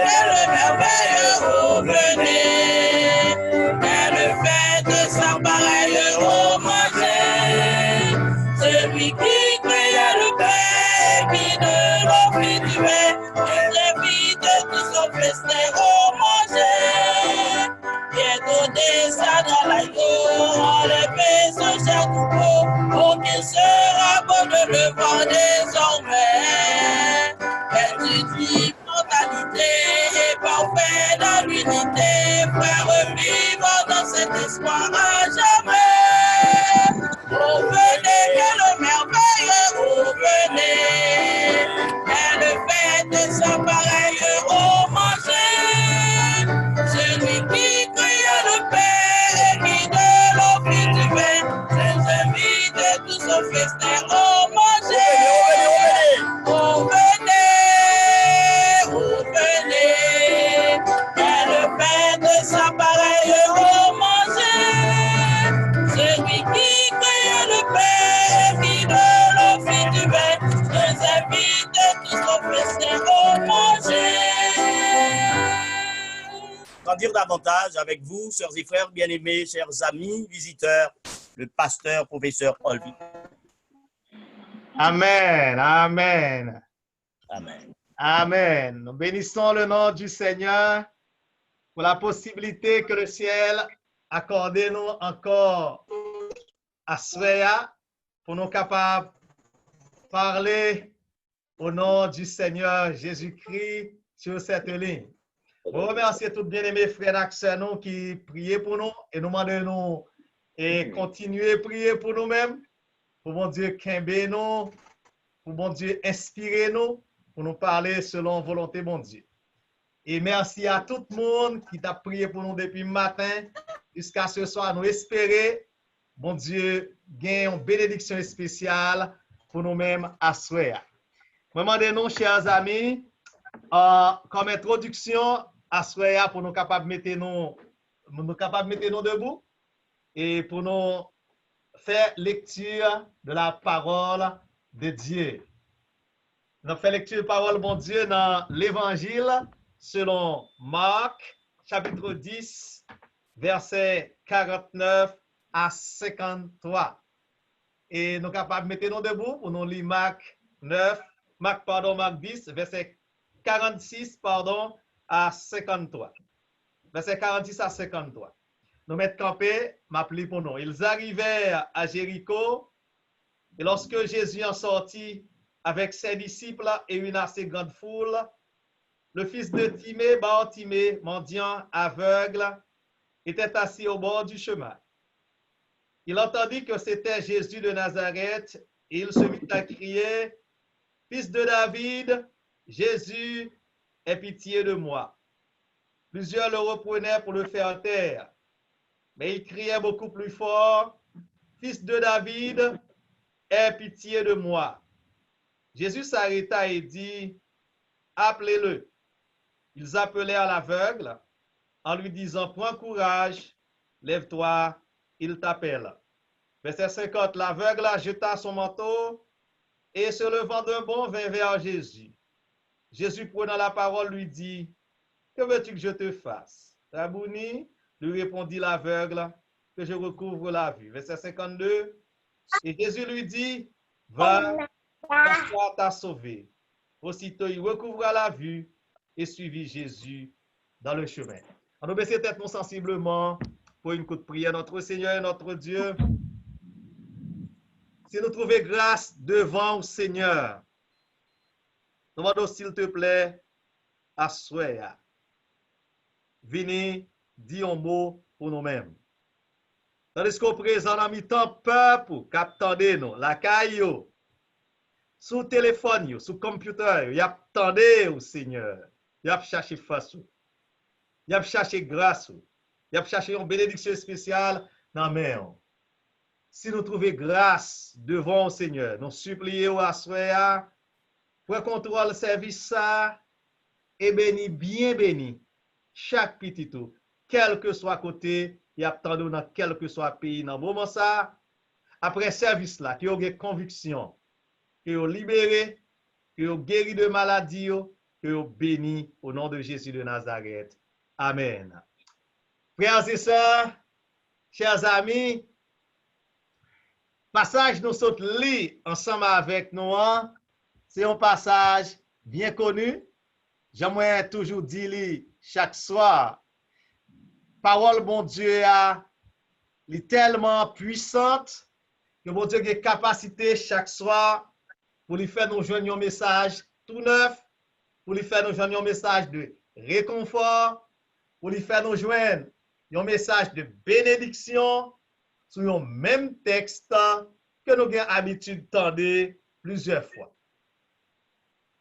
quel merveilleux, oh venez. Quelle fête sans pareil, oh manger. Celui qui créa le Père, qui de l'eau fit du vin, les invite tous au festin, oh manger. Bientôt descend dans la on les fait son cher troupeau, oh qu'il sera bon de le voir désormais. Vertu mentalité et parfait dans l'unité, frère vivant dans cet espoir à jamais. Oh venez, quelle merveille, oh venez, quelle fête sans pareil, oh manger. Celui qui créa le Père et qui de l'eau fit du vin, les invite tous au festin, oh manger. Oh venez, oh venez, quelle fête sans pareil, oh manger. Celui qui créa le Père et qui de l'eau fit du vin, les invite tous au festin, oh manger. Qu'en dire davantage avec vous, sœurs et frères bien-aimés, chers amis, visiteurs, le pasteur, professeur Olvi. Amen, amen. Amen. Amen. Nous bénissons le nom du Seigneur pour la possibilité que le ciel accorde nous encore à Sveya pour nous capables de parler au nom du Seigneur Jésus-Christ sur cette ligne. Je remercie tous bien-aimés frères et sœurs qui priaient pour nous et nous demandons et continuer à prier pour nous-mêmes, pour mon Dieu qu'aimer nous, pour mon Dieu inspirer nous, pour nous parler selon volonté mon Dieu. Et merci à tout le monde qui t'a prié pour nous depuis le matin jusqu'à ce soir. Nous espérons, mon Dieu, gagne une bénédiction spéciale pour nous-mêmes à Soya. Demandez-nous, chers amis, comme introduction à Soya pour nous capables de mettre nous debout et pour nous faire lecture de la parole de Dieu. Nous faisons lecture de la parole de mon Dieu dans l'Évangile selon Marc, chapitre 10, versets 49 à 53. Et nous sommes capables de mettre nous debout pour nous lire Marc 10, verset 46 à 53. Verset 46 à 53. Nous mettons campé, m'appelez pour nous. Ils arrivèrent à Jéricho, et lorsque Jésus en sortit avec ses disciples et une assez grande foule, le fils de Timée, Bartimée, mendiant aveugle, était assis au bord du chemin. Il entendit que c'était Jésus de Nazareth et il se mit à crier, « Fils de David, Jésus, aie pitié de moi. » Plusieurs le reprenaient pour le faire taire, mais il criait beaucoup plus fort, « Fils de David, aie pitié de moi. » Jésus s'arrêta et dit, « Appelez-le. » Ils appelèrent l'aveugle en lui disant, « Prends courage, lève-toi, il t'appelle. » Verset 50, l'aveugle jeta son manteau et se levant d'un bond vint vers Jésus. Jésus prenant la parole lui dit, « Que veux-tu que je te fasse? » Rabouni, lui répondit l'aveugle, « Que je recouvre la vue. » Verset 52, et Jésus lui dit, « Va, ta foi t'a sauvé. » Aussitôt il recouvra la vue et suivit Jésus dans le chemin. On nous baisser tête sensiblement pour une courte prière. Notre Seigneur et notre Dieu, si nous trouvons grâce devant le Seigneur, nous demandons s'il te plaît, à Soya. Venez, dis un mot pour nous-mêmes. Tandis qu'au présent, en mi-temps, peuple, qu'attendez nous, la caillou, sous téléphone, sous computer, y attendez au Seigneur. Y a cherché face, y a cherché grâce, y a cherché une bénédiction spéciale dans la main. Si nous trouvons grâce devant le Seigneur, nous supplions à Soya, pour contrôler service ça, et béni, bien béni, chaque petit tout, quel que soit côté, y attendons dans quel que soit pays dans le moment ça, après service là, qui a une conviction, qui a libéré, qui a guéri de maladie, que vous bénis au nom de Jésus de Nazareth. Amen. Frères et sœurs, chers amis, passage nous sommes lits ensemble avec nous, c'est un passage bien connu. J'aimerais toujours dire chaque soir, parole bon Dieu est tellement puissante que bon Dieu a capacité chaque soir pour lui faire nous joindre un message tout neuf, pour lui faire nous joindre un message de réconfort, pour lui faire nous joindre un message de bénédiction sur le même texte que nous avons l'habitude d'entendre plusieurs fois.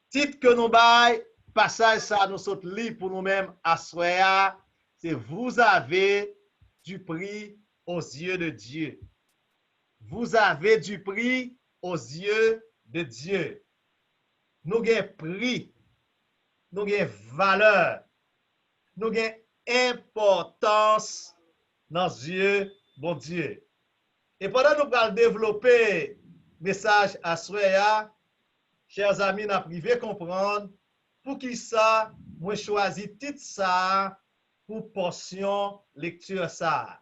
Titre que nous bail, passage ça nous saute lire pour nous-mêmes à soir, c'est vous avez du prix aux yeux de Dieu. Vous avez du prix aux yeux de Dieu. Nous avons prix, nous avons valeur, nous avons importance dans les yeux bon Dieu. Et pendant que nous allons développer le message à soir, chers amis, nous privé comprendre pour qui ça, moi choisi titre ça pour portion lecture ça.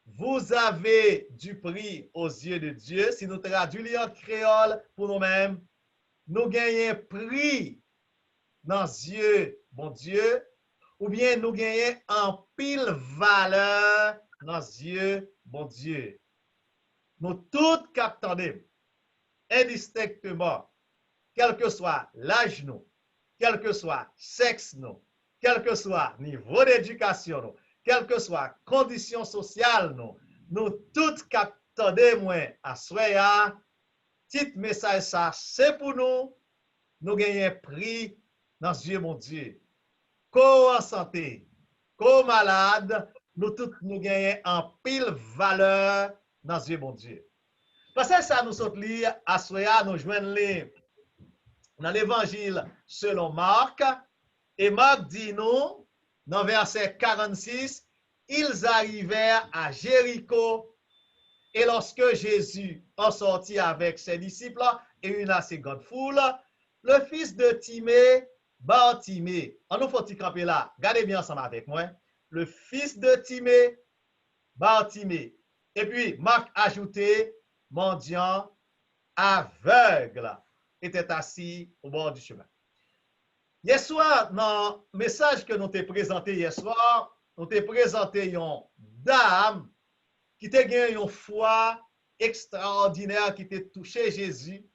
Vous avez du prix aux yeux de Dieu. Si nous traduisons en créole pour nous-mêmes, nous gagnons prix dans les yeux bon Dieu, ou bien nous gagnons en pile valeur dans les yeux bon Dieu. Nous tous captons indistinctement, quel que soit l'âge nous, quel que soit sexe nous, quel que soit niveau d'éducation nous, quelle que soit condition sociale nous tous captons moins à soya. Petit message ça, c'est pour nous gagnons prix dans les yeux mon Dieu. Qu'en en santé, qu'en malade, nous tous nous gagnons en pile valeur dans les yeux mon Dieu. Parce que ça nous saute lire à soya, nous joignons dans l'évangile selon Marc, et Marc dit nous, dans verset 46, ils arrivèrent à Jéricho, et lorsque Jésus en sortit avec ses disciples et une assez grande foule, le fils de Timée, Bartimée, on nous faut y camper là, regardez bien ensemble avec moi, le fils de Timée, Bartimée, et puis Marc ajouté, mendiant aveugle, était assis au bord du chemin. Hier soir, dans le message que nous t'ai présenté hier soir, nous t'ai présenté une dame qui t'a gagné une foi extraordinaire qui t'a touché Jésus.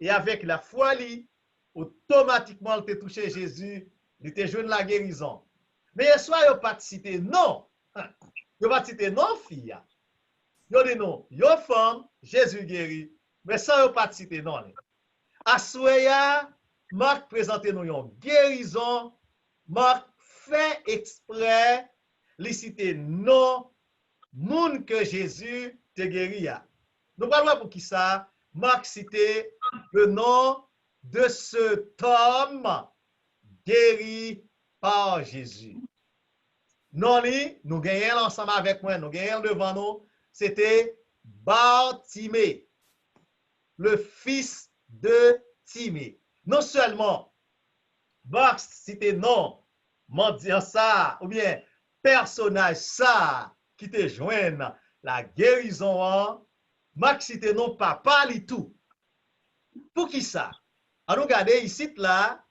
Et avec la foi, automatiquement, elle t'a touché Jésus, il t'a joué la guérison. Mais hier soir, il n'a pas cité non. Il n'a pas cité non, fille. Il a dit non, il a femme, Jésus guérit. Mais ça, il n'a pas cité non. À soya, Marc présente nous une guérison. Marc fait exprès de citer non, moun que Jésus te guéri. Nous parlons pour qui ça? Marc citait le nom de cet homme guéri par Jésus. Non, nous gagnons ensemble avec moi, nous gagnons devant nous, c'était Bartimée, le fils de Timée. Non seulement Marc citait non, mendiant ça, ou bien personnage ça qui te joigne la guérison, Marc citait non papa li tout. Pour qui ça? On nous regarde ici là,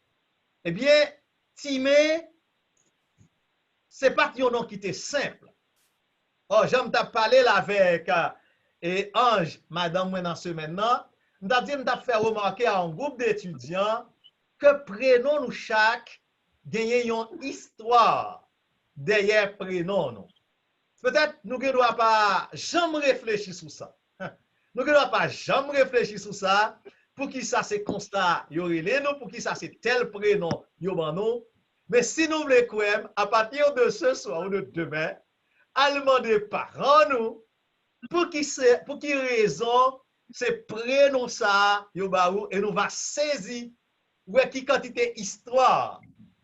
eh bien, Timée, c'est pas un nom qui était simple. Oh, j'aime t'as parlé là avec et Ange, madame, moi dans ce maintenant, m'ta dit m'ta fait remarquer à un groupe d'étudiants que prénom nous chaque gagne une histoire derrière prénom nous. Peut-être nous ne doit pas jamais réfléchir sur ça. Nous ne doit pas jamais réfléchir sur ça. Pour qui ça c'est constat, yo relé nous, pour qui ça c'est tel prénom, yo ban nous. Mais si nous voulons croire, à partir de ce soir ou de demain, à demander parents nous, pour qui raison c'est prénom ça, yo ba ou, et nous va saisir ouais qui quantité histoire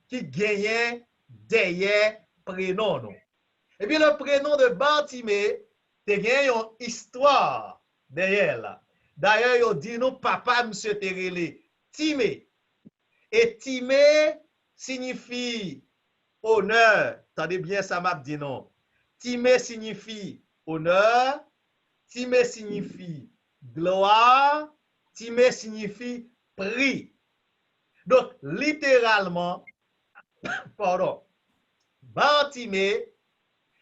qui gagne derrière prénom nous. Et bien le prénom de Bartimée, te gagne une histoire derrière là. D'ailleurs, il dit nous papa monsieur Terele Timée. Et Timé signifie honneur. Attendez bien, ça m'a dit non. Timé signifie honneur. Timé signifie gloire. Timé signifie prix. Donc, littéralement, pardon, Bartimée,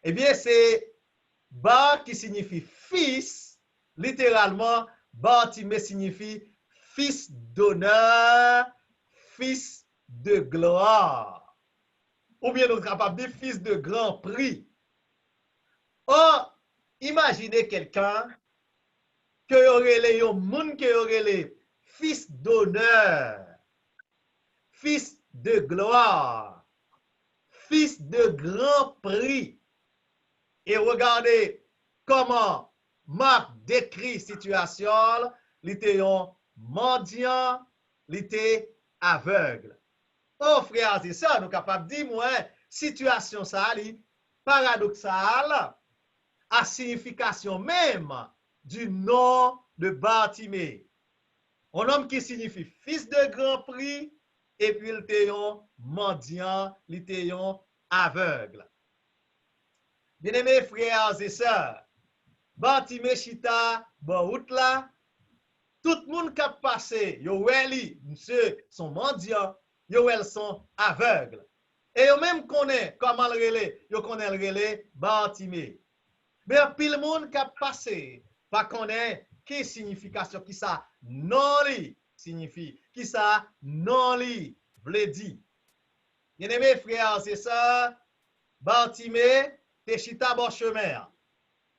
eh bien, c'est Bar qui signifie fils. Littéralement, Bartimée signifie fils d'honneur, fils de gloire. Ou bien nous sommes capables de dire fils de grand prix. Or, imaginez quelqu'un qui aurait un monde qui aurait les fils d'honneur, fils de gloire, fils de grand prix. Et regardez comment Marc décrit situation, il était un mendiant, il était aveugle. Oh frère, c'est ça, nous sommes capables de dire, moi, situation ça, paradoxale, à signification même du nom de Bartimée. Un homme qui signifie fils de grand prix, et puis il était un mendiant, il était un aveugle. Bien-aimés frères et sœurs, Bartimée chita, bon route là, tout le monde qui a passé, yo weli, monsieur, sont mendiants, yo wel sont aveugles. Et yo même connaît comment le relais, yo connaît le relais Bartimée. Mais puis le monde qui a passé, pas connaît qui signification, qui ça non li signifie, qui ça non li vle di. Bien-aimés frères et sœurs, Bartimée te chita bon chemin.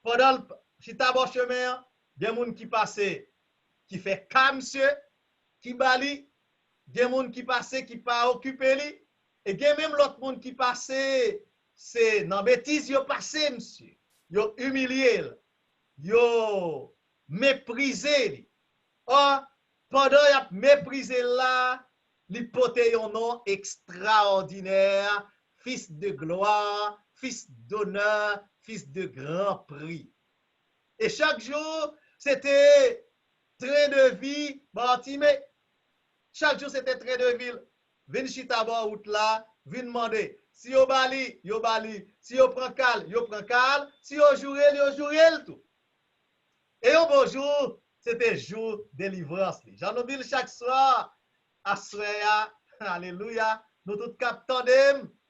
Pendant le chita bon chemin, des gens qui passent, qui fait comme monsieur, qui bali, des gens qui passent, qui pas occupé li, et des même l'autre monde qui passe, c'est dans bêtise yo passé monsieur, yo humilié, yo méprisé li. Or, pendant y a méprisé là, li pote un nom extraordinaire, fils de gloire, fils d'honneur, fils de grand prix. Et chaque jour, c'était train de vie, Bartimée. Chaque jour, c'était train de vie. Vin chita ba route là, vin demander. Si yo bali, yo bali. Si yo prend cal, yo prend cal. Si yo jourel tout. Et un beau jour, c'était jour délivrance. J'en oublie chaque soir, à soya, alléluia, nous tous captons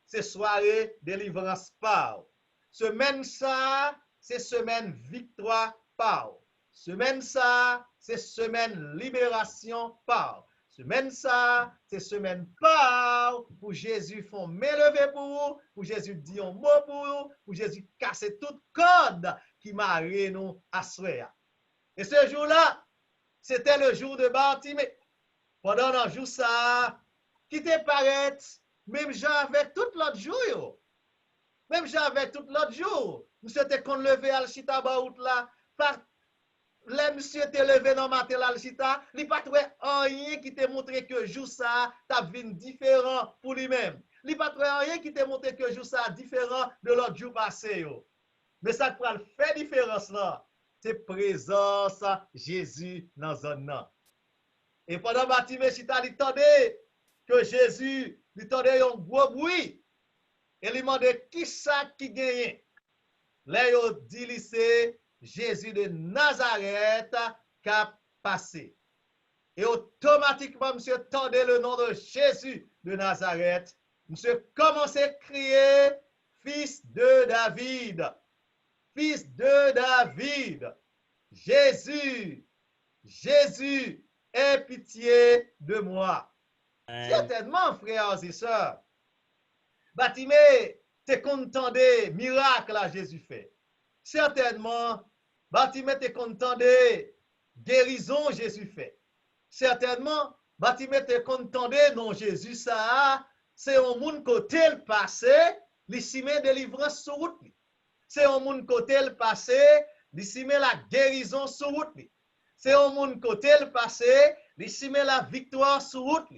c'est soirée délivrance par. Semaine ça, c'est semaine victoire par. Semaine ça, c'est semaine libération par. Semaine ça, c'est semaine par pour Jésus font m'élever pour Jésus dit un mot pour Jésus casser toute code qui marie nous à soya. Et ce jour-là, c'était le jour de Bartimée. Pendant un jour ça, qui te paraît, même j'avais tout l'autre jour. Même j'avais tout l'autre jour. Monsieur te qu'on levé à l'chita baout là, par le monsieur te levé dans matin à l'chita, il pas trouvé rien qui te montré que jour ça t'a venu différent pour lui-même. Il pas trouvé rien qui te montré que jour ça différent de l'autre jour passé yo. Mais ça qui va faire différence là, c'est présence Jésus dans zone là. Et pendant Bartimée chita il tendait que Jésus lui tendait un gros bruit. Et lui demandait qui ça qui gagne. Là, il dit c'est Jésus de Nazareth qui a passé. Et automatiquement, monsieur tendait le nom de Jésus de Nazareth. Monsieur commençait à crier, fils de David. Fils de David. Jésus. Jésus, aie pitié de moi. Certainement, frères et sœurs. Bartimée, t'es content des miracles à Jésus fait. Certainement, Bartimée, t'es content des guérisons Jésus fait. Certainement, Bartimée, t'es content des non Jésus ça, c'est un monde côté le passé, l'ici met délivrance sur route. C'est un monde côté le passé, l'ici met la guérison sur route. C'est un monde côté le passé, l'ici met la victoire sur route.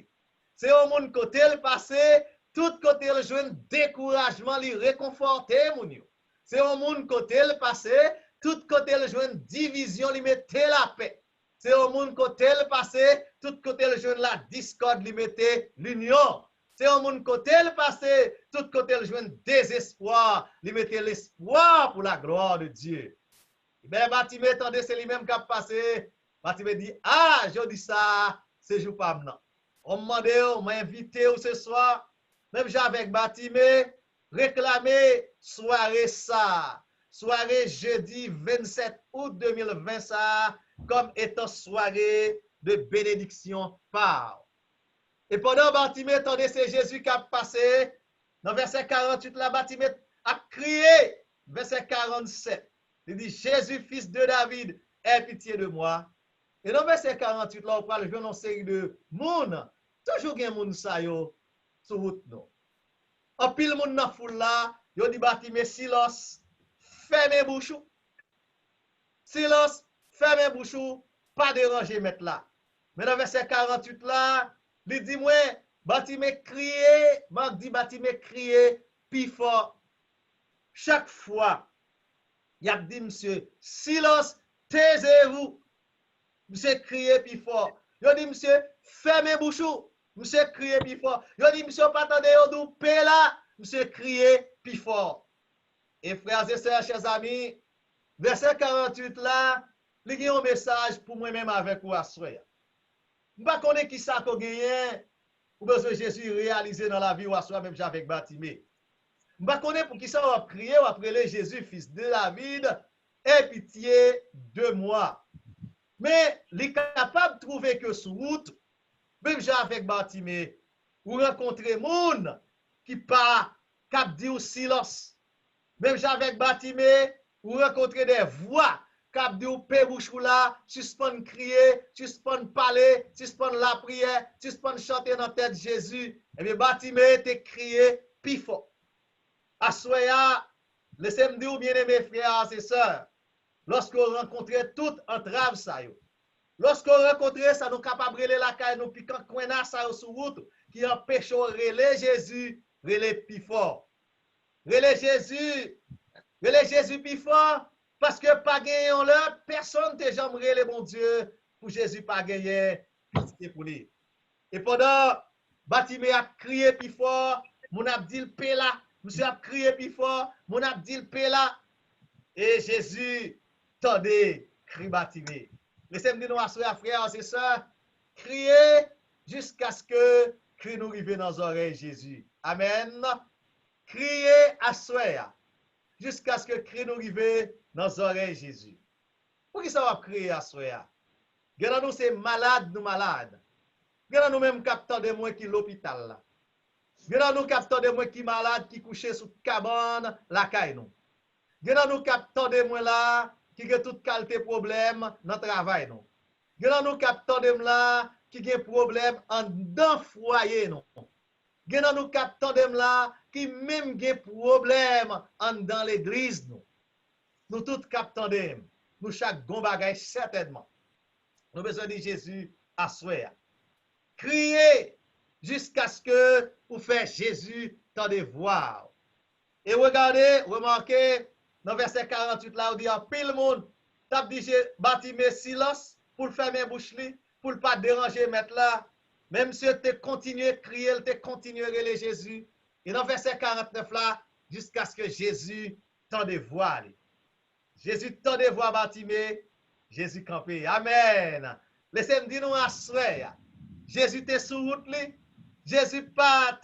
C'est un monde côté le passé, tout côté le joint découragement, li réconforter moun yo. C'est un monde côté le passé, tout côté le joint division, li mette la paix. C'est au monde côté le passé, tout côté le jeune la discorde, lui mettait l'union. C'est au monde côté le passé, tout côté le jeune désespoir, lui mettait l'espoir pour la gloire de Dieu. Ben, Batimé, attendez, c'est lui-même qui a passé. Batimé dit, ah, je dis ça, c'est jour pas maintenant. On m'a demandé, on m'a invité ce soir, même j'avec Batimé, réclamer soirée ça, soirée jeudi 27 août 2020 ça, comme étant soirée de bénédiction par. Et pendant Batimé, attendez, c'est Jésus qui a passé. Dans verset 48, là, Batimé a crié, verset 47. Il dit, Jésus, fils de David, aie pitié de moi. Et dans verset 48, là, on parle de une série de moun. Toujours gen moun sa yo sous route non. En pile moun nan foule là, yo dit Batimé, silence, fermez bouchou. Silence, fermez bouchou, pas déranger mettre là. Mais dans verset 48 là, il dit moi, Batimé crier, m'a dit Batimé crier, puis fort. Chaque fois, il a dit, monsieur, silence, taisez-vous. Monsieur crier plus fort. Il a dit, monsieur, fermez bouchou. Monsieur crier plus fort. Il a dit, monsieur, pas attendez, vous paix là. Monsieur crier plus fort. Et frères et sœurs, chers amis, verset 48 là, il y a un message pour moi-même avec vous à soir. Je ne sais pas qui ça qu'on gagne, ou besoin de Jésus réaliser dans la vie ou à soir, même avec Batimé. Je ne sais pas pour qui ça on va prier ou appeler Jésus, fils de David, aie pitié de moi. Mais il est capable de trouver que sur route, même avec Batimé, ou rencontrer moun qui pas cap dit au silence. Même avec Batimé, ou rencontrer des voix cap dit au pérouchou là, suspend crier, suspend parler, suspend la prière, suspend chanter dans la tête de Jésus. Et bien Batimé te crié plus fort. Assoya, laissez-moi dire, bien-aimés frères et sœurs, lorsqu'on rencontre toute entrave, ça yo. Lorsqu'on rencontre ça, nous capables de la caille, nous piquant coin ça sur route, qui empêche de relayer Jésus, relayer plus fort. Relayer Jésus plus fort, parce que pas gagné en l'heure, personne ne jamais relayer mon Dieu, pour Jésus pas gagner, pitié pour lui. Et pendant, Batimé a crié plus fort, mon abdil paix là. Monsieur a crié plus fort, mon a dit le paix là. Et Jésus, tendez, crie Batimé. Laissez-moi dire nous à frères et sœurs, criez jusqu'à ce que cri nous arrive dans les oreilles Jésus. Amen. Criez à soir jusqu'à ce que cri nous arrive dans les oreilles Jésus. Pour qui ça va crier à soir? Regardez nous c'est malade nous malades. Regardez nous même captant de moi qui l'hôpital là. Regardez nous captant de moi qui malade qui couché sous cabane la caille nous. Regardez nous captant de moi là qui a toute qualité problème dans le travail nous. Regardez nous captant de moi là qui a problème en dans foyer nous. Regardez nous captant de moi là qui même a problème en dans l'église nous. Nous tous captant de nous chaque bon bagage certainement. Nous besoin de Jésus à soir. Criez jusqu'à ce que vous faites Jésus tant de voir. Et regardez, remarquez, dans verset 48 là, on dit en pile monde, t'as dit Batimé silence pour fermer bouche pour ne pas déranger mettre là. Même si tu continues à crier, tu continues à relayer Jésus. Et dans verset 49 là, jusqu'à ce que Jésus tant de voir. Jésus tant de voir Batimé, Jésus campé. Amen. Laissez-moi dire nous à soir. Jésus était sur route li. Jésus pas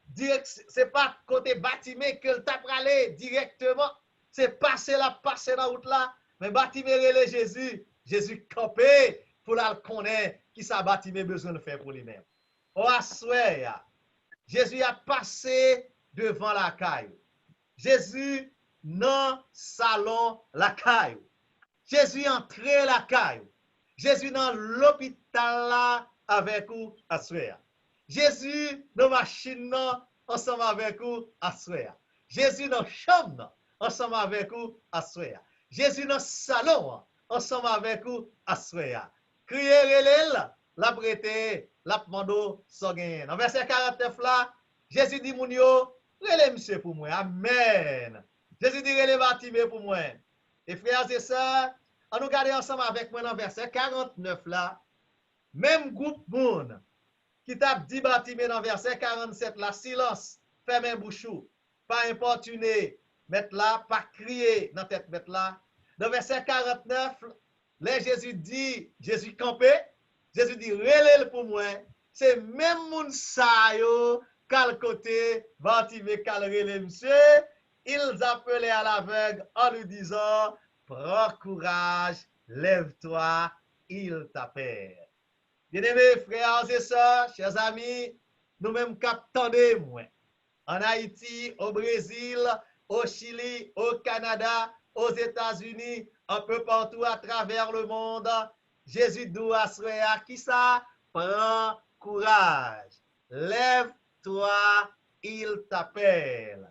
direct, c'est pas côté Batimé que t'a pralé directement, c'est passer dans la route là, mais Batimé relé Jésus, Jésus campé pour la connaître qui ça Batimé besoin de faire pour lui-même. Au soir, Jésus a passé devant la caille. Jésus dans salon la caille. Jésus entré la caille. Jésus dans l'hôpital là avec vous à soir. Jésus dans la machine ensemble avec vous à soir. Jésus dans la chambre ensemble avec vous à soir. Jésus dans le salon ensemble avec vous à soir. Criez relève, la prêter, la mando sogen. Dans verset 49 là, Jésus dit moun yo, relève monsieur pour moi. Amen. Jésus dit relève Batimé pour moi. Et frères et sœurs, On nous regarde ensemble avec moi dans verset 49 là. Même groupe moun qui t'a dit Bartimée dans verset 47 là, silence, fermez bouchou, pas importuner, mettre là, pas crier dans tête mettre là. Dans verset 49, là Jésus campé, Jésus dit relève pour moi, c'est même moun sa yo quel côté Bartimée quel relève monsieur, ils appelaient à l'aveugle en lui disant prends courage, lève-toi, il t'appelle. Bien-aimés frères et sœurs, chers amis, nous-mêmes qu'attendez moins. En Haïti, au Brésil, au Chili, au Canada, aux États-Unis, un peu partout à travers le monde, Jésus doit se à qui ça? Prends courage. Lève-toi, il t'appelle.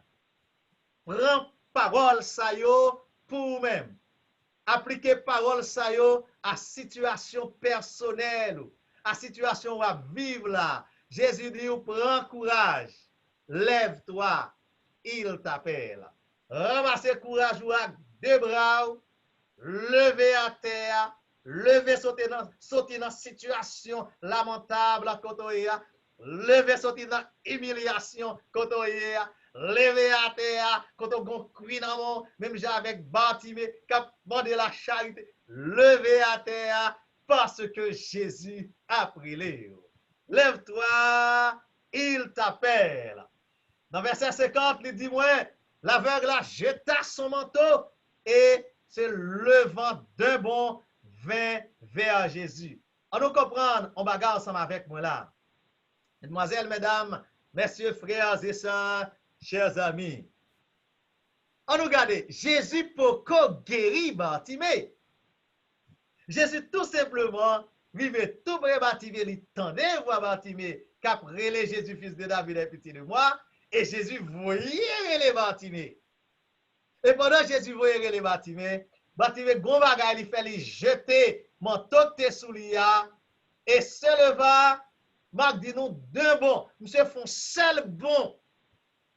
Prends parole ça yo pour vous-même. Appliquez parole ça yo à situation personnelle, à situation à vivre là. Jésus dit, prends courage, lève-toi, il t'appelle. Ramassez courage ou avec deux bras, levez à terre, levez sauter dans situation lamentable à côté, levez sauter dans humiliation côté, levez à terre, quand on crie dans même avec Bartimée, qui a demandé la charité, levez à terre, parce que Jésus a pris les. Lève-toi, il t'appelle. Dans verset 50, il dit, moi, l'aveugle a jeté son manteau et se levant d'un bond vint vers Jésus. On nous comprendre, on bagarre ensemble avec moi là. Mesdemoiselles, mesdames, messieurs, frères et sœurs, chers amis. On nous regarde, Jésus pour guérir Bartimée. Jésus tout simplement vivait tout près Bartimée, il tendait voir Bartimée, qu'après les Jésus fils de David est petit de moi, et Jésus voyait les Bartimée. Et pendant Jésus voyait les Bartimée, gros bagay, il fait lui jeter manteau de sous lui et se leva, Marc dit nous deux bons, monsieur font seul bon.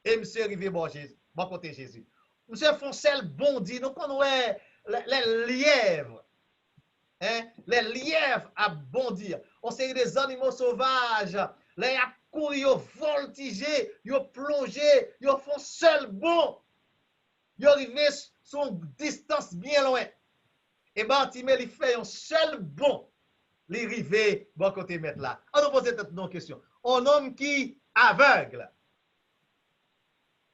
Et monsieur arrivé bon Jésus, bon côté Jésus. Monsieur font seul bon dit nous connaissons les lièvres. Hein? Les lièvres à bondir. On sait des animaux sauvages. Les a couru, ils voltigé, ils plongé, ils font seul bon. Ils arrivé sur une distance bien loin. Et Bartimée, il fait un seul bon. Il arrive bon côté mettre là. On nous pose une question. Un homme qui aveugle.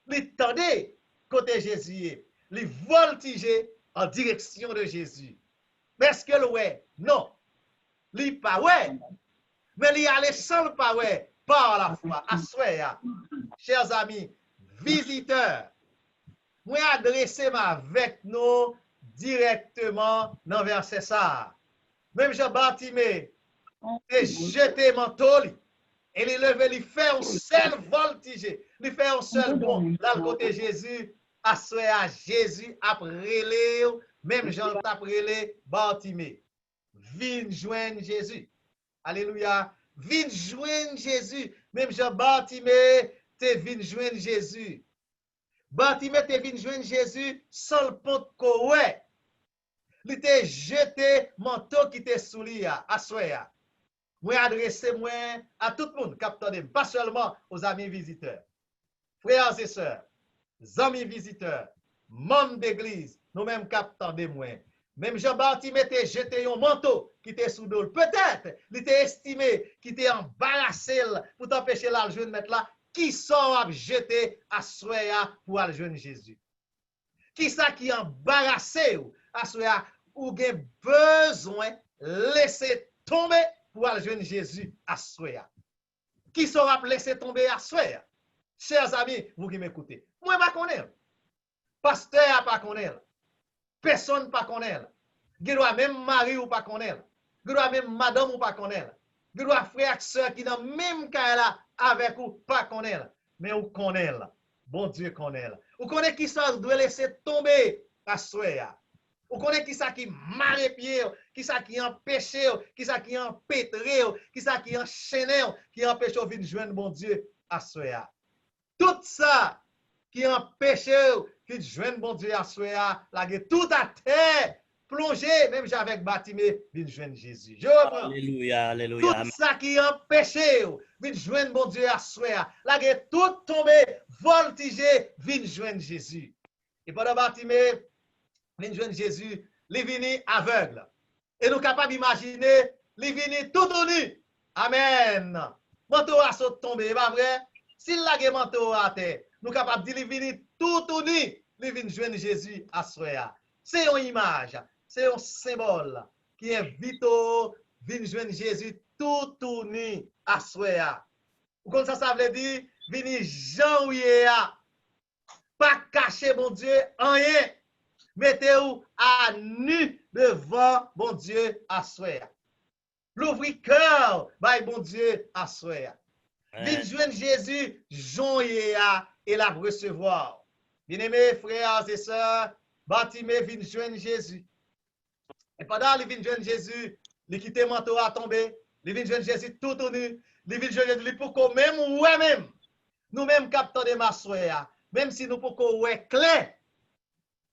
Il tendait côté Jésus. Il voltigeait en direction de Jésus. Mais est-ce que le ouais? Non. Il pas ouais. Mais il allait sans le pas ouais par la foi. Assoya. Chers amis, visiteurs, moi adressez avec nous directement dans verset ça. Même Jean Bartimée, il jeté manteau et il levé, il fait un seul voltige, il fait un seul bon. Là, le côté Jésus, assoya Jésus après les, même Jean après les Bartimée. Vin joindre Jésus. Alléluia. Vin joindre Jésus. Même Jean Bartimée, te vin joindre Jésus. Bartimée te vin joindre Jésus sans le pont de il était jeté manteau qui était sous lui à soya. Moi adressez moi à tout le monde qui pas seulement aux amis visiteurs. Frères et sœurs, amis visiteurs, membres d'église, nous-mêmes captons moi. Même Jean Bartimée était jeté un manteau qui était sous l'eau. Peut-être, il était estimé qui était embarrassé pour t'empêcher là le jeune mettre là. Qui sont jeté à soya pour aller joindre Jésus? Qui ça qui embarrassé à soya ou gen besoin laisser tomber pour aller joindre Jésus à soya? Qui sera laisser tomber à soya? Chers amis, vous qui m'écoutez, moi pas connaître. Pasteur pas connaître. Personne pas connaître. Il doit même mari ou pas connaître. Il doit même madame ou pas connaître. Il doit frère et sœur qui dans même cas là avec ou pas connaître. Mais ou connaître. Bon Dieu connaît. Ou connaît qui ça doit laisser tomber à soya. Ou connaît qui ça qui marre pied, qui ça qui empêche, qui ça qui empêtre, qui ça qui enchaîne, qui empêche de venir joindre bon Dieu à soya. Tout ça qui empêche qui joindre bon Dieu à soya, là tout à terre plongé, même j'avec Bartimée, vin joindre Jésus. Je reprends. Alléluia, Tout alléluia. ça qui empêché, vin joindre bon Dieu à soi. Là, tout tombé, voltigé, vin joindre Jésus. Et pendant Bartimée, vin joindre Jésus, il vini aveugle. Et nous capables d'imaginer, il vini tout nu. Amen. Manteau a sauté tombé, pas vrai? S'il l'a manteau à terre, nous capables de dire, il vini tout nu. Il vini joindre Jésus à soi. C'est une image, c'est un symbole qui invite au vin joindre Jésus tout nu à soi. Vous comprenez ça veut dire, vini Jean ouya, pas cacher mon Dieu, rien. Mettez-vous à nu devant bon Dieu à soi. L'ouvrir cœur, by bon Dieu à soi. Vin joindre Jésus, Jean et la recevoir. Bien-aimés frères et sœurs, Bartimée vient joindre Jésus. Et pendant qu'il vient joindre Jésus, il quitte le manteau à tomber, il vient joindre Jésus tout nu, il vient joindre Jésus pour qu'on même ouais même. Nous-mêmes captons de ma soeur, même si nous pouvons ouais clair.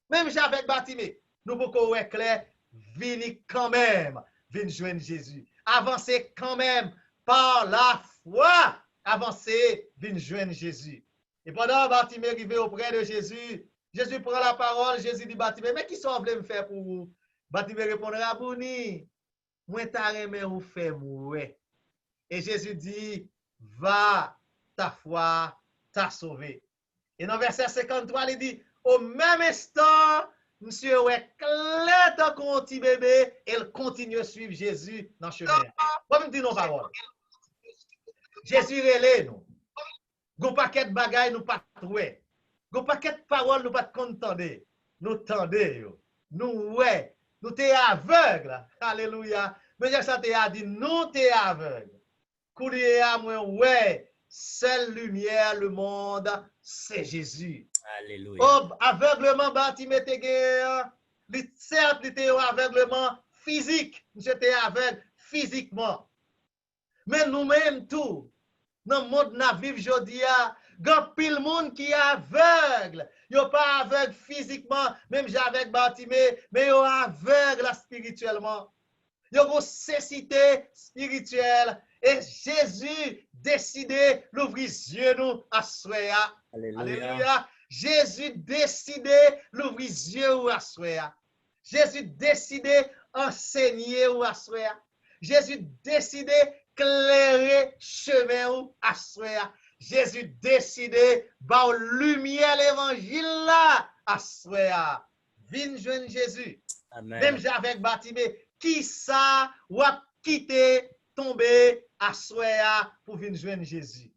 Même avec Bartimée, nous pouvons ouais clair, venez quand même, vient joindre Jésus. Avancez quand même par la foi. Avancez, vient joindre Jésus. Et pendant Bartimée arrivé auprès de Jésus, Jésus prend la parole, Jésus dit Bartimée, mais qui sont voulez me faire pour vous? Bartimée répondra, Bouni, moi t'as aimé ou fait mourir. Et Jésus dit, va, ta foi t'a sauvé. Et dans verset 53, il dit, au même instant, monsieur ouais clair tant qu'on petit bébé, et il continue à suivre Jésus dans le chemin. Moi, je me dis nos paroles. Jésus relève nous. Gon paquet de bagaille nous pas trouver. Gon paquet de paroles nous pas contender. Nous tendez yo. Nous ouais, nous t'es aveugle. Alléluia. Mais ça te a dit nous t'es aveugle. Coulier à moi ouais, seule lumière le monde, c'est Jésus. Alléluia. Oh, aveuglement Bartimée te guerre. Certes, il était aveuglement physique. Monsieur était aveugle physiquement. Mais nous-mêmes tout dans le monde na vivre jodi a, gan pile monde qui est aveugle. Yo pas aveugle physiquement, même j'avec Bartimée, mais yo aveugle spirituellement. Yo une cécité spirituelle et Jésus décidé l'ouvrir yeux nous à soya. Alléluia. Alléluia. Jésus décidé l'ouvrir yeux à soya. Jésus décidé enseigner ou à soya. Jésus décidé clairer chemin ou à soi. Jésus décidé par lumière l'évangile là à soi. Vin joindre Jésus. Amen. Même avec Bartimée, qui ça ou a quitté tomber à soi pour venir joindre Jésus.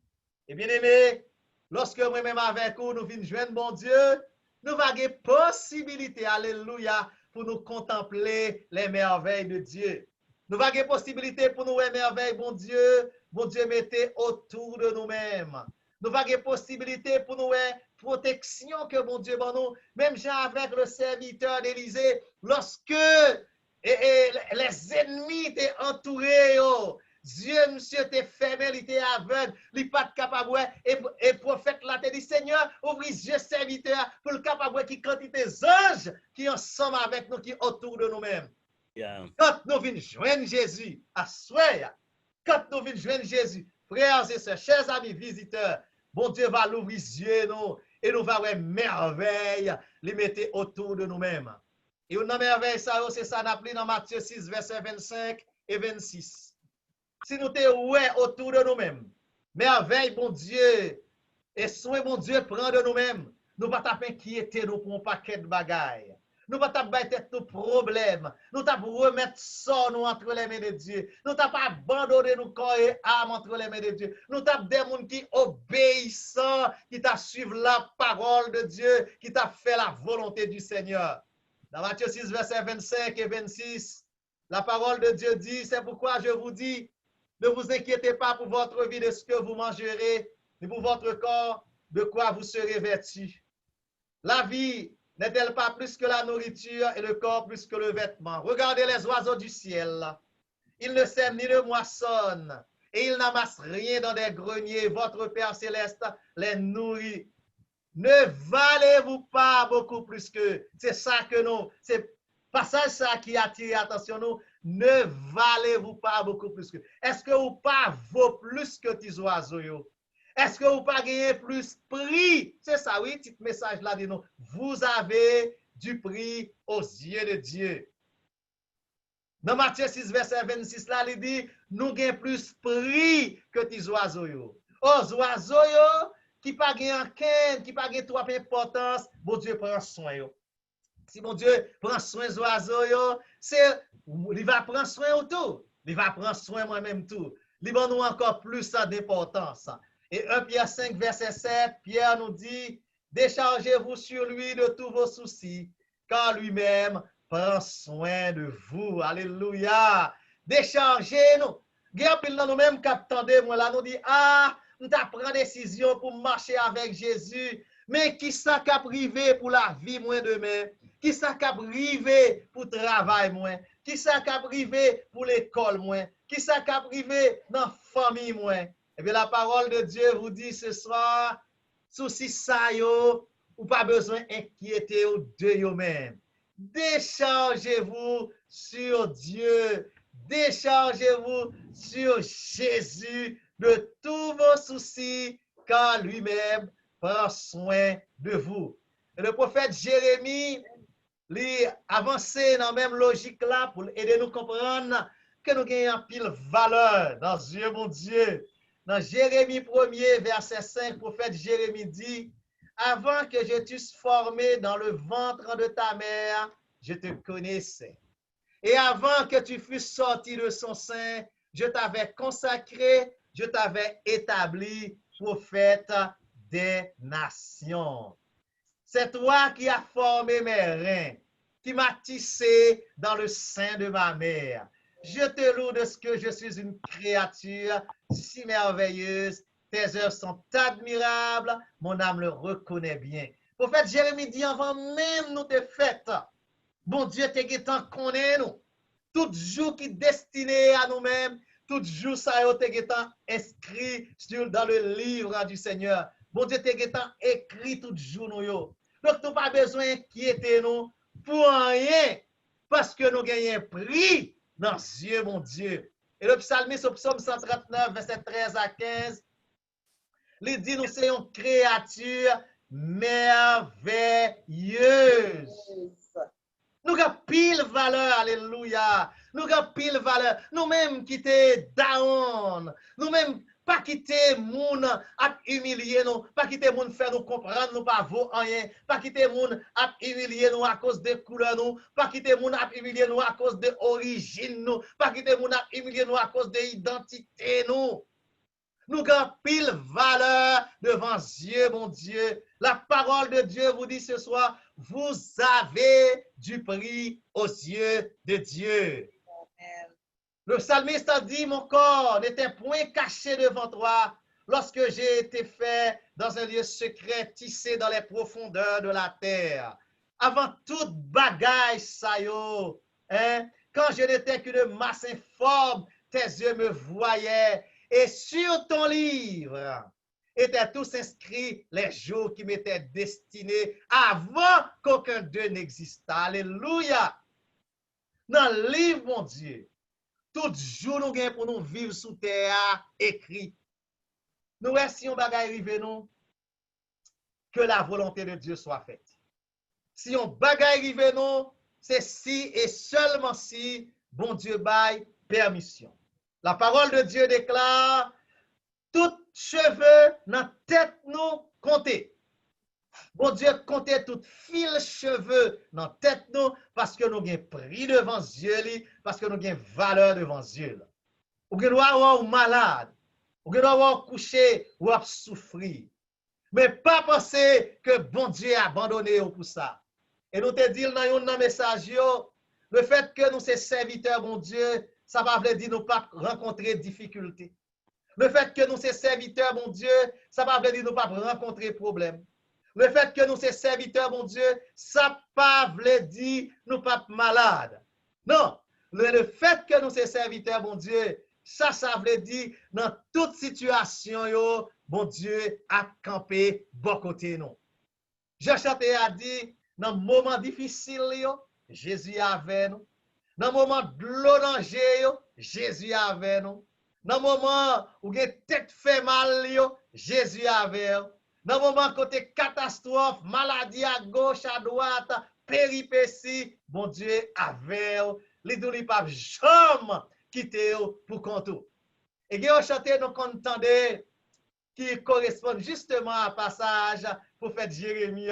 Et bien aimé, lorsque moi-même avec vous nous venons joindre bon Dieu, nous avons possibilité, alléluia, pour nous contempler les merveilles de Dieu. Nous avons possibilité pour nous émerveiller, bon Dieu mettez autour de nous-mêmes. Nous avons possibilité pour nous protection que bon Dieu bon nous, même avec le serviteur d'Élysée, lorsque les ennemis étaient entourés, Dieu, monsieur, t'es fermé, il était aveugle, il n'est pas capable, et prophète là, te dit, Seigneur, ouvre les yeux serviteur pour le capable qui quantité anges qui ensemble avec nous, qui autour de nous-mêmes. Yeah. Quand nous venons joindre Jésus, à soi, quand nous venons joindre Jésus, frères et sœurs, chers amis visiteurs, bon Dieu va l'ouvrir les yeux nous, et nous va voir merveille, les mettre autour de nous-mêmes. Et une merveille, ça, c'est ça, n'a pris dans Matthieu 6, versets 25 et 26. Si nous te ouais autour de nous-mêmes, merveille, bon Dieu, et soin, bon Dieu, prend de nous-mêmes, nous ne pas t'inquiéter nous pour un paquet de bagailles. Nous ne pas t'abandonner nos problèmes. Nous ne pas remettre ça nous entre les mains de Dieu. Nous ne pas abandonner nos corps et âmes entre les mains de Dieu. Nous ne des gens qui obéissent, qui t'a suivi la parole de Dieu, qui t'a fait la volonté du Seigneur. Dans Matthieu 6, versets 25 et 26, la parole de Dieu dit, c'est pourquoi je vous dis, ne vous inquiétez pas pour votre vie de ce que vous mangerez, ni pour votre corps, de quoi vous serez vêtus. La vie n'est-elle pas plus que la nourriture et le corps plus que le vêtement? Regardez les oiseaux du ciel. Ils ne sèment ni ne moissonnent et ils n'amassent rien dans des greniers. Votre Père céleste les nourrit. Ne valez-vous pas beaucoup plus que? C'est ça que nous, c'est Passage ça qui attire l'attention nous, ne valez-vous pas beaucoup plus que. Est-ce que vous pas vaut plus que tes oiseaux yo? Est-ce que vous pas gagné plus prix? C'est ça, oui, petit message là de nous. Vous avez du prix aux yeux de Dieu. Dans Matthieu 6, verset 26, là, il dit, nous gagnons plus prix que tes oiseaux yo. Aux oiseaux yo, qui pas gagné qui pas gagné trop d'importance, bon Dieu prend soin yo. Si mon Dieu prend soin des oiseaux yo, c'est il va prendre soin de tout. Il va prendre soin moi-même tout. Il va nous encore plus d'importance. Et 1 Pierre 5, verset 7, Pierre nous dit, déchargez-vous sur lui de tous vos soucis, car lui-même prend soin de vous. Alléluia. Déchargez-nous. Gardez nous-mêmes qui attendez, moi là, nous dit, ah, nous pris décision pour marcher avec Jésus, mais qui ça qu'a privé pour la vie, moi, demain? Qui ça qu'a privé pour le travail, moi? Qui ça qu'a privé pour l'école, moi? Qui ça qu'a privé dans la famille, moi? Eh bien, la parole de Dieu vous dit ce soir, souci ça yo, ou pas besoin d'inquiéter de vous-même. Déchargez-vous sur Dieu. Déchargez-vous sur Jésus de tous vos soucis, car lui-même prend soin de vous. Et le prophète Jérémie, lui, avancé dans la même logique là pour aider nous à comprendre que nous gagnons pile valeur dans Dieu, mon Dieu. Dans Jérémie 1er, verset 5, le prophète Jérémie dit, avant que je t'eusse formé dans le ventre de ta mère, je te connaissais. Et avant que tu fusses sorti de son sein, je t'avais consacré, je t'avais établi prophète des nations. C'est toi qui as formé mes reins, qui m'as tissé dans le sein de ma mère. Je te loue de ce que je suis une créature si merveilleuse. Tes œuvres sont admirables, mon âme le reconnaît bien. Le prophète Jérémie dit avant même nous te faites, bon Dieu te guettant connaît nous. Tout jour qui est destiné à nous-mêmes, tout jour ça te guettant inscrit dans le livre du Seigneur. Bon Dieu te guettant écrit tout jour nous yo. Donc nous pas besoin d'inquiéter nous pour rien parce que nous gagnons prix dans Dieu mon Dieu. Et le psalmiste au psaume 139 verset 13 à 15 il dit nous sommes une créature merveilleuse. Nous avons pile valeur, alléluia. Nous avons pile valeur. Nous-mêmes qui sommes down. Nous-mêmes pas quitter moun à humilier nous, pas quitter moun faire nous comprendre nous pas vaut rien, pas quitter moun à humilier nous à cause de couleur nous, pas quitter moun à humilier nous à cause de origine nous, pas quitter moun à humilier nous à cause de identité nous. Nous avons pile valeur devant Dieu, mon Dieu. La parole de Dieu vous dit ce soir, vous avez du prix aux yeux de Dieu. Amen. Le psalmiste a dit, mon corps n'était point caché devant toi lorsque j'ai été fait dans un lieu secret, tissé dans les profondeurs de la terre. Avant toute bagaille, ça yo, hein, quand je n'étais qu'une masse informe, tes yeux me voyaient. Et sur ton livre étaient tous inscrits les jours qui m'étaient destinés avant qu'aucun d'eux n'existât. Alléluia. Dans le livre, mon Dieu, tout jour nous gagnons pour nous vivre sous terre écrit. Nous si on bagaille arrive nous, que la volonté de Dieu soit faite. Si on bagaille arrive nous, c'est si et seulement si bon Dieu baille permission. La parole de Dieu déclare, tout cheveux dans tête nous compter. Bon Dieu compter tout fil cheveux dans tête nous parce que nous avons prix devant Dieu, parce que nous avons valeur devant Dieu. Ou doit avoir malade, ou doit avoir couché ou souffrir. Mais pas penser que bon Dieu a abandonné pour ça. Et nous te disons dans un message, le fait que nous sommes serviteurs, bon Dieu, ça va veut dire nous pas rencontrer difficultés. Le fait que nous sommes serviteurs, mon Dieu, ça va veut dire nous pas rencontrer problème. Le fait que nous sommes serviteurs, mon Dieu, ça pas veut dire nous pas malades. Non, le fait que nous sommes serviteurs, mon Dieu, ça veut dire dans toute situation, yo, bon Dieu a campé bon côté nous. Jean Chanté a dit, dans moment difficile, Jésus avec nous. Dans le moment de l'eau danger, Jésus avec nous. Dans le moment où vous tête fait mal, Jésus avec vous. Dans le moment côté catastrophe, maladie à gauche, à droite, péripétie, bon Dieu avec vous. Les deux ne peuvent jamais quitter pour compte. Et vous chantez, nous entendez qui correspond justement à passage pour faire Jérémie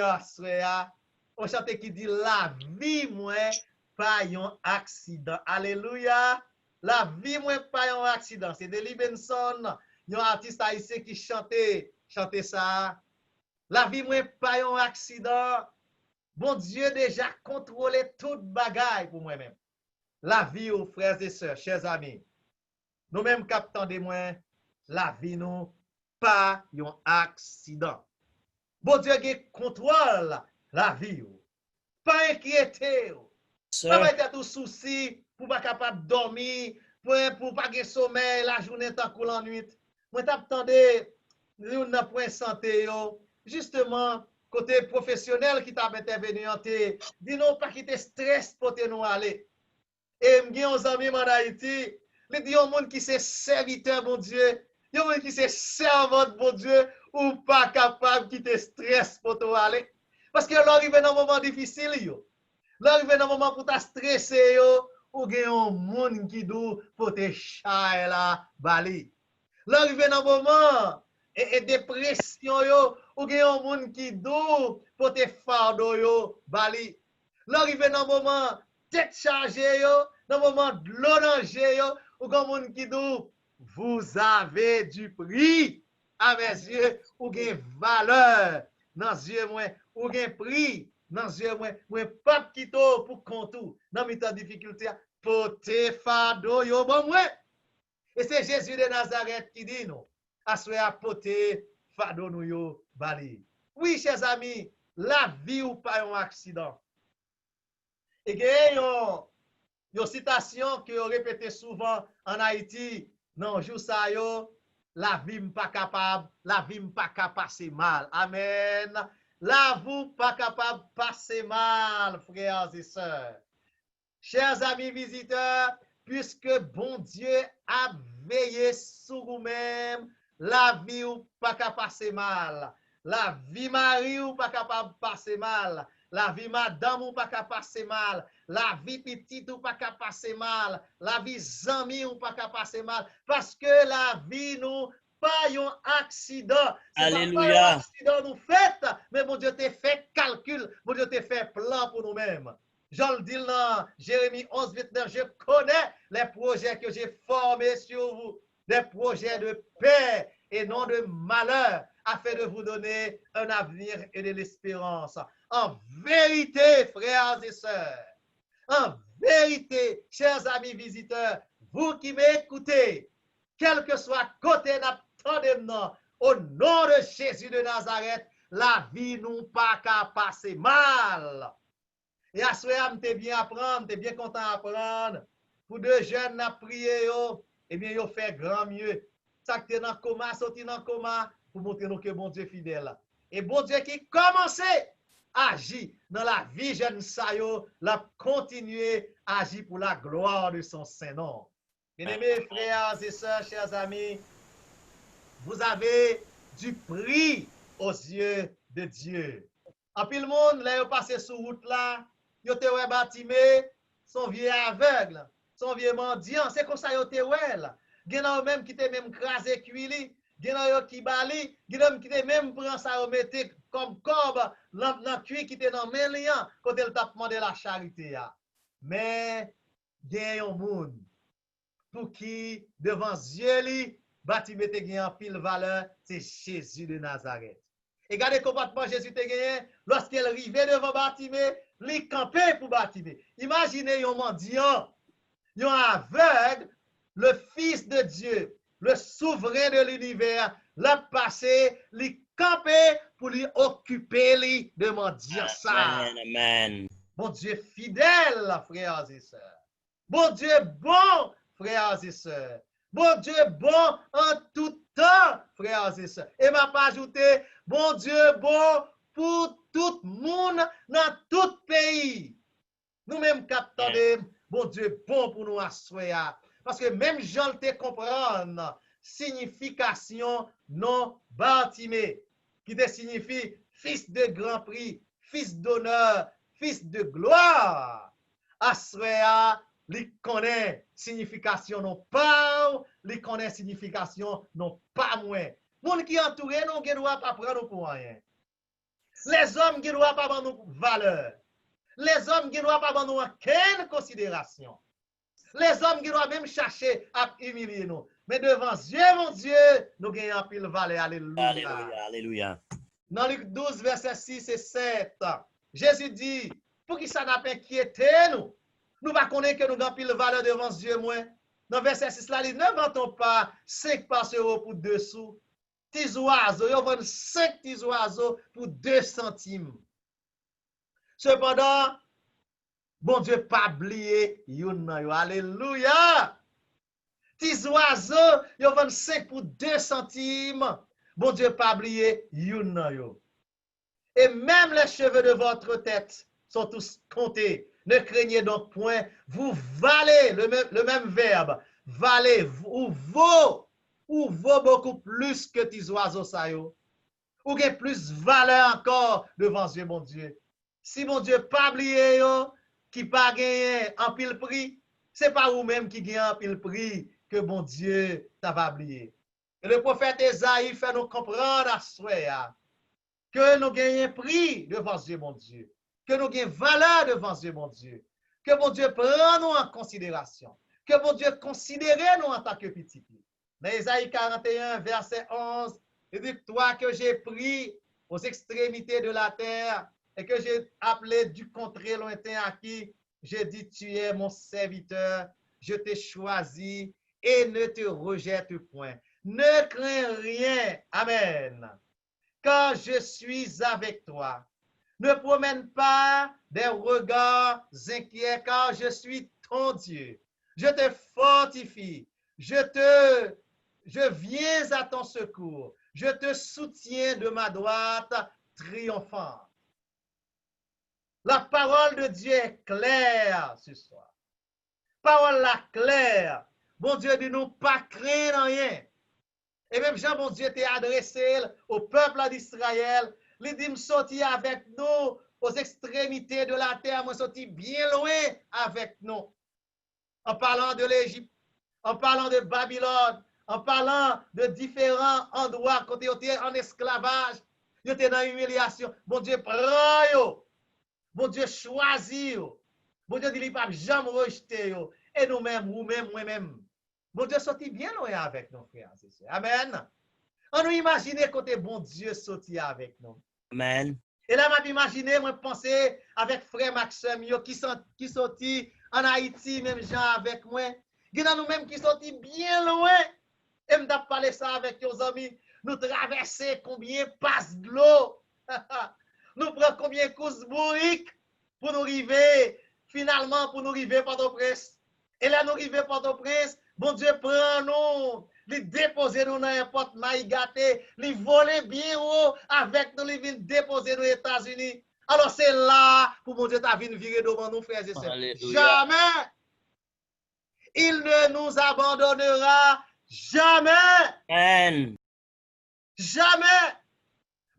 on chante qui dit la vie moins pas un accident. Alléluia. La vie moins pas un accident. C'est Deli Benson, un artiste haïtien qui chantait ça. La vie moins pas un accident. Bon Dieu déjà contrôlé toute bagaille pour moi-même. La vie aux frères et sœurs, chers amis. Nous-mêmes captons des moins la vie nous pas un accident. Bon Dieu contrôle la vie. Pas inquiéter. Pas mettre tout souci pour pas capable dormir, pour pas avoir sommeil la journée tant que la nuit. Moi t'attendais nous point santé justement côté professionnel qui t'a intervenu dis-nous pas quitter stress pour nous aller. Et m'gien aux amis en Haïti, les dit au monde qui c'est serviteur bon Dieu, yo monde qui c'est servante bon Dieu ou pas capable quitter stress pour toi aller parce que l'arrive dans un moment difficile yo. L'arrive dans un moment pour ta stresser yo ou gen un monde qui dou pour te chailler la bali. L'arrive dans un moment et dépression yo ou gen un monde qui dou pour te fardeau yo bali. L'arrive dans un moment tête chargée yo, dans un moment de l'eau danger yo ou gen monde qui dou vous avez du prix à mes yeux ou gen valeur dans yeux moi ou gen prix dans yeux moi pas quito pour contou dans mi temps difficulté pour te fado yo bon moi et c'est Jésus de Nazareth qui dit nous assoya pote fado nou yo bali. Oui chers amis, la vie ou pas un accident. Et gen yon citation que on répète souvent en Haïti non jour ça yo la vie pas capable, la vie pas capable passer mal. Amen. La vie pas capable passer mal, frères et sœurs. Chers amis visiteurs, puisque bon Dieu a veillé sur vous-même, la vie ou pas capable passer mal. La vie mari ou pas capable passer mal. La vie madame ou pas capable passer mal. La vie petite ou pas capable passer mal. La vie zami ou pas capable passer mal. Parce que la vie nous pas un accident. Alléluia. Pas un accident nous fait, mais bon Dieu te fait calcul, bon Dieu te fait plan pour nous-mêmes. Je le dis dans Jérémie 11, 29, je connais les projets que j'ai formés sur vous, des projets de paix et non de malheur, afin de vous donner un avenir et de l'espérance. En vérité, frères et sœurs, en vérité, chers amis visiteurs, vous qui m'écoutez, quel que soit côté n'attendez-nous, au nom de Jésus de Nazareth, la vie nous pas qu'à passer mal. Et à ce moment, t'es bien apprendre, t'es bien content apprendre. Pour deux jeunes n'a prié, eh bien, ils fait grand mieux. Ça que t'es dans le coma, sorti dans le coma, pour montrer nous que bon Dieu fidèle. Et bon Dieu qui commençait à agir dans la vie jeune ça yo, l'a continuer à agir pour la gloire de son Saint-Nom. Bien-aimés frères et sœurs, chers amis, vous avez du prix aux yeux de Dieu. En pile monde, là, vous passez sur route là, vous te bâtimé, son vieux aveugle, son vieux mendiant, c'est comme ça vous te ouais là. Gen nan même qui te même crasé cuili, gen nan qui bali, gen nan qui te même prend ça mette comme corbe dans cuit qui te dans main lian quand elle t'a demandé la charité ya. Mais gen yon monde pour qui devant yeux li bâtiment te gen en pile valeur, c'est Jésus de Nazareth. Et regardez le comportement Jésus te gagné lorsqu'il arrivait devant bâtiment, il campait pour bâtiment. Imaginez un mendiant, un aveugle, le Fils de Dieu, le souverain de l'univers, l'a passé, il campait pour lui occuper de mendiant ça. Amen, amen. Bon Dieu fidèle, frères et sœurs. Bon Dieu bon, frères et sœurs. Bon Dieu bon en tout temps, frères et sœurs. Et m'a pas ajouté, bon Dieu bon pour tout le monde dans tout pays. Nous-mêmes captons, bon Dieu, bon pour nous assurer. Parce que même Jean te comprendre signification non baptisé, qui te signifie fils de grand prix, fils d'honneur, fils de gloire. Assurer, li connaît signification non pas, li connaît signification non pas moins. Moun qui entoure nous, qui ne doit pas prendre pour rien. Les hommes qui ne doivent pas prendre valeur. Les hommes qui ne doivent pas prendre aucune considération. Les hommes qui doivent même chercher à humilier nous. Mais devant Dieu, mon Dieu, nous gagnons un pile valeur. Alléluia. Alléluia, alléluia. Dans Luc 12, verset 6 et 7, Jésus dit, pour qui ça n'a pas inquiété nous, nous ne connaissons que nous avons pile valeur devant Dieu, moi. Dans verset 6, là, il ne vantons pas 5 €, pour 2 sous. Petits oiseaux, ils vendent 5 petits oiseaux pour 2 centimes. Cependant, bon Dieu, pas oublié, alléluia. Petits oiseaux, ils vendent 5 pour 2 centimes. Bon Dieu, pas oublié, et même les cheveux de votre tête sont tous comptés. Ne craignez donc point, vous valez, le même verbe, valez, ou vaut beaucoup plus que tes oiseaux ça yo. Ou gen plus valeur encore devant Dieu, mon Dieu. Si mon Dieu pas oublié yo, qui pas gagné en pile prix, c'est pas vous-même qui gagne en pile prix que mon Dieu t'a pas oublié. Et le prophète Esaïe fait nous comprendre à soi que nous gagnons prix devant Dieu, mon Dieu. Que nous gagnons valeur devant Dieu, mon Dieu. Que mon Dieu prenne nous en considération. Que mon Dieu considère nous en tant que petit. Dans Esaïe 41, verset 11, il dit, toi que j'ai pris aux extrémités de la terre et que j'ai appelé du contrée lointain à qui j'ai dit, tu es mon serviteur, je t'ai choisi et ne te rejette point. Ne crains rien. Amen. Car je suis avec toi. Ne promène pas des regards inquiets, car je suis ton Dieu. Je te fortifie. Je viens à ton secours. Je te soutiens de ma droite triomphante. La parole de Dieu est claire ce soir. Parole la claire. Bon Dieu dit nous pas craindre rien. Et même Jean, mon Dieu, t'a adressé au peuple d'Israël. Il dit, me sortir avec nous aux extrémités de la terre, me sortir bien loin avec nous. En parlant de l'Égypte, en parlant de Babylone, en parlant de différents endroits côté en esclavage, ils étaient dans l'humiliation. Bon Dieu, prend yo. Bon Dieu, choisit yo. Bon Dieu, dit, il pas jamais rejeter yo. Et nous-mêmes, vous-même, moi-même. Bon Dieu sorti bien loin avec nos frères et sœurs. Amen. On nous imagine côté bon Dieu sorti avec nous. Amen. Et là, m'a imaginé, moi penser avec frère Maxime qui sorti en Haïti, même gens avec moi. Il y a nous-mêmes qui sorti bien loin. Et m'a parlé ça avec nos amis. Nous traverser combien passe de l'eau. Nous prenons combien de courses bourriques pour nous arriver, finalement, pour nous arriver Port-au-Prince. Et là, nous arrivons Port-au-Prince. Bon Dieu prend nous, les déposer nous dans n'importe maille gâté, les voler bien haut avec nous, les venir déposer nous aux États-Unis. Alors c'est là pour mon Dieu t'a venu virer devant nous, frères et sœurs. Jamais il ne nous abandonnera, jamais. Amen. Jamais.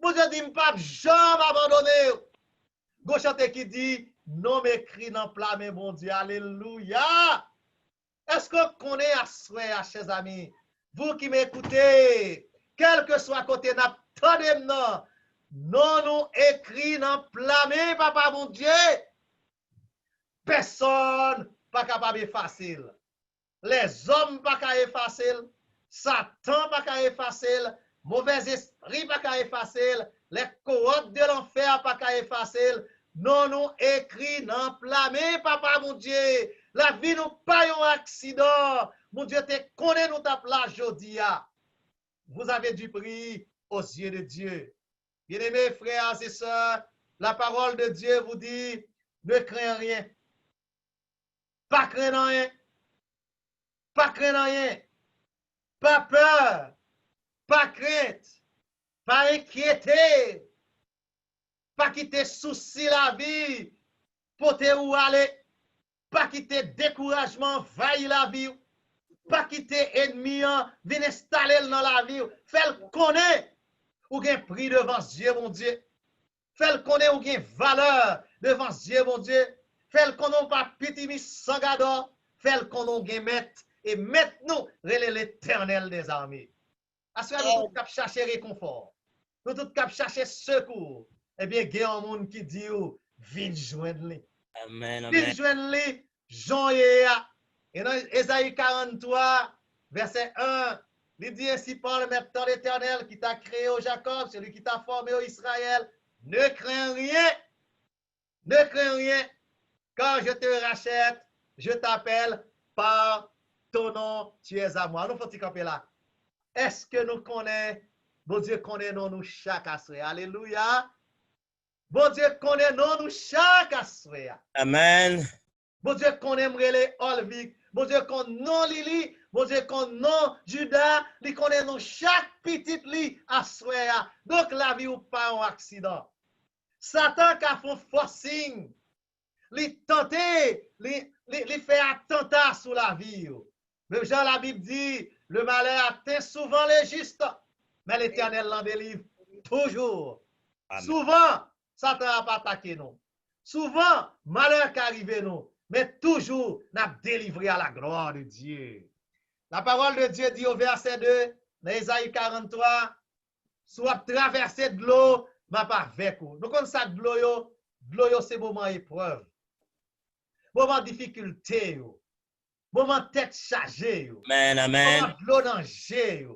Mon Dieu dit, pas jamais abandonner. Gauchante qui dit, non m'écrit dans plat, mais bon Dieu, alléluia. Est-ce qu'on connaît à souhait, chers amis, vous qui m'écoutez, quel que soit côté, n'attendez-nous, non nous écrit dans plamé, papa mon Dieu. Personne pas capable de facile. Les hommes pas capable de facile. Satan pas capable de facile. Mauvais esprit pas capable de facile. Les cohortes de l'enfer pas capable de facile. Non nous écrit dans plamé, papa mon Dieu. La vie nous pas un accident. Mon Dieu te connaît nous ta place aujourd'hui. Vous avez du prix aux yeux de Dieu. Bien-aimés frères et sœurs, la parole de Dieu vous dit, ne crains rien. Pas craindre rien. Pas craindre rien. Pas peur. Pas crainte. Pas inquiéter. Pas quitter souci la vie. Pour te où aller. Pas quitter découragement, vaille la vie. Pas quitter ennemi, venir installer dans la vie. Fais-le connaître ou gain prix devant Dieu, mon Dieu. Fais-le connaître ou gain valeur devant Dieu, mon Dieu. Fais-le connaître pas petit mis sans gador. Fais-le connaître gain maître. Et maintenant, relais l'Éternel des armées. Parce que nous tous cap chercher réconfort. Nous tous cap chercher secours. Eh bien, il y a un monde qui dit, viens joindre lui. Amen, Viens amen. joindre lui, Jean-Yéa. Et dans Ésaïe 43, verset 1, il dit ainsi par le maître de l'Éternel qui t'a créé au Jacob, celui qui t'a formé au Israël, ne crains rien, quand je te rachète, je t'appelle par ton nom, tu es à moi. Nous faut-il camper là. Est-ce que nous connaissons, bon Dieu connaît nous chaque assoir. Alléluia. Bon Dieu connaît nous chaque assoir. Amen. Bon Dieu connaît les Olvic. Bon Dieu connaît non Lili. Bon Dieu connaît non Judas. Il connaît nous chaque petite li assoir. Donc la vie ou pas un accident. Satan qui a fait forcing. Il tenté, il fait attentat sur la vie. Même Jean la Bible dit, le malheur atteint souvent les justes, mais l'Éternel l'en délivre toujours. Amen. Souvent, Satan n'a pas attaqué nous. Souvent, malheur qui arrive nous, mais toujours, n'a délivré à la gloire de Dieu. La parole de Dieu dit au verset 2, dans Ésaïe 43, soit traversé de l'eau, mais pas avec vous. Donc, comme ça, de l'eau, c'est moment épreuve. Moment difficulté, moment tête chargée, Amen, amen. moment l'eau danger,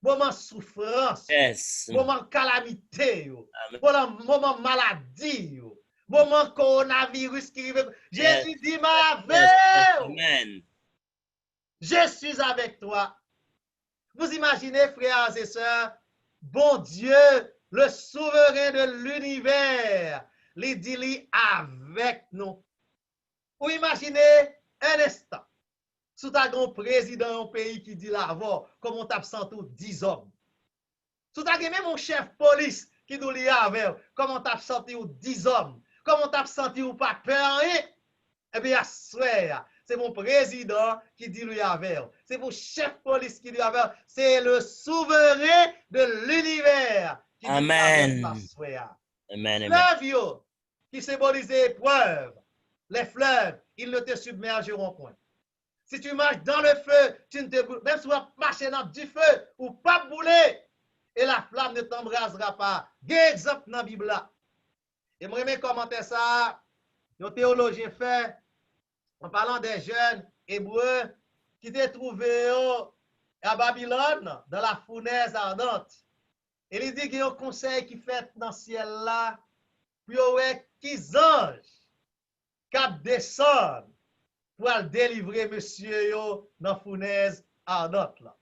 moment souffrance, Yes. moment calamité, Amen. moment maladie, moment coronavirus qui arrive. Yes. Jésus dit, ma Yes. veille, Amen. je suis avec toi. Vous imaginez, frères et sœurs, bon Dieu, le souverain de l'univers, il dit avec nous. Vous imaginez un instant, sous ta grand président d'un pays qui dit là-bas, comme on tape sans tout 10 hommes. Sous ta même mon chef police qui nous lit avec, comme on tape senti ou 10 hommes, comme on tape senti ou pas peur, eh bien, c'est mon président qui dit lui avec. C'est mon chef police qui dit avec. C'est le souverain de l'univers qui dit Amen. avec. Amen, amen. Fleuve, qui symbolise épreuve. Les fleuves, ils ne te submergeront point. Si tu marches dans le feu, tu ne te brûles. Même si tu vas marcher dans du feu ou pas brûler, et la flamme ne t'embrasera pas. Il y a exemple dans la Bible là. Et moi, je commenter ça, un théologien fait, en parlant des jeunes hébreux qui étaient trouvés à Babylone, dans la fournaise ardente. Et il dit qu'il y a un conseil qui fait dans le ciel là, puis qui anges qui descendent pour délivrer monsieur yo dans la fournaise ardente là.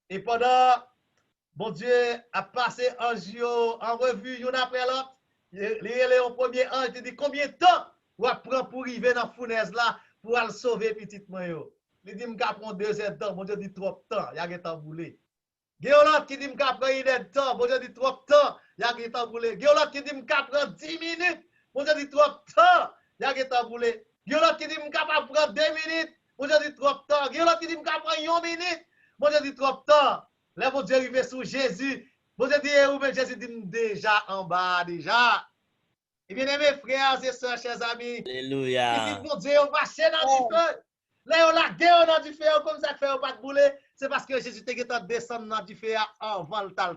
Et pendant, bon Dieu a passé ange en revue, yon après l'autre, il est au premier ange, il dit combien de temps vous prendre pour arriver dans la fournaise là pour aller sauver petit moi yo. Il dit m'ka prendre 2 heures de temps, bon Dieu dit trop de temps, il y a temps boulé. L'autre qui dit m'ka prendre 1 heure de temps, bon Dieu dit trop de temps, il y a temps boulé. L'autre qui dit m'ka prendre 10 minutes, bon Dieu dit trop de temps, il y a temps boulé. L'autre qui dit m'ka prendre 2 minutes, bon Dieu dit trop de temps. L'autre qui dit m'ka prendre 1 minute, bon Dieu dit trop de temps. Là bon Dieu arrivé sur Jésus, bon Dieu dit ou bien Jésus dit déjà en bas déjà. Et bien aimés frères et sœurs, chers amis, Alléluia. il dit bon Dieu, on va marcher dans du feu. Là, on la guerre dans du feu, comme ça fait pas de bouler. C'est parce que Jésus était descendu dans du feu avant le temps.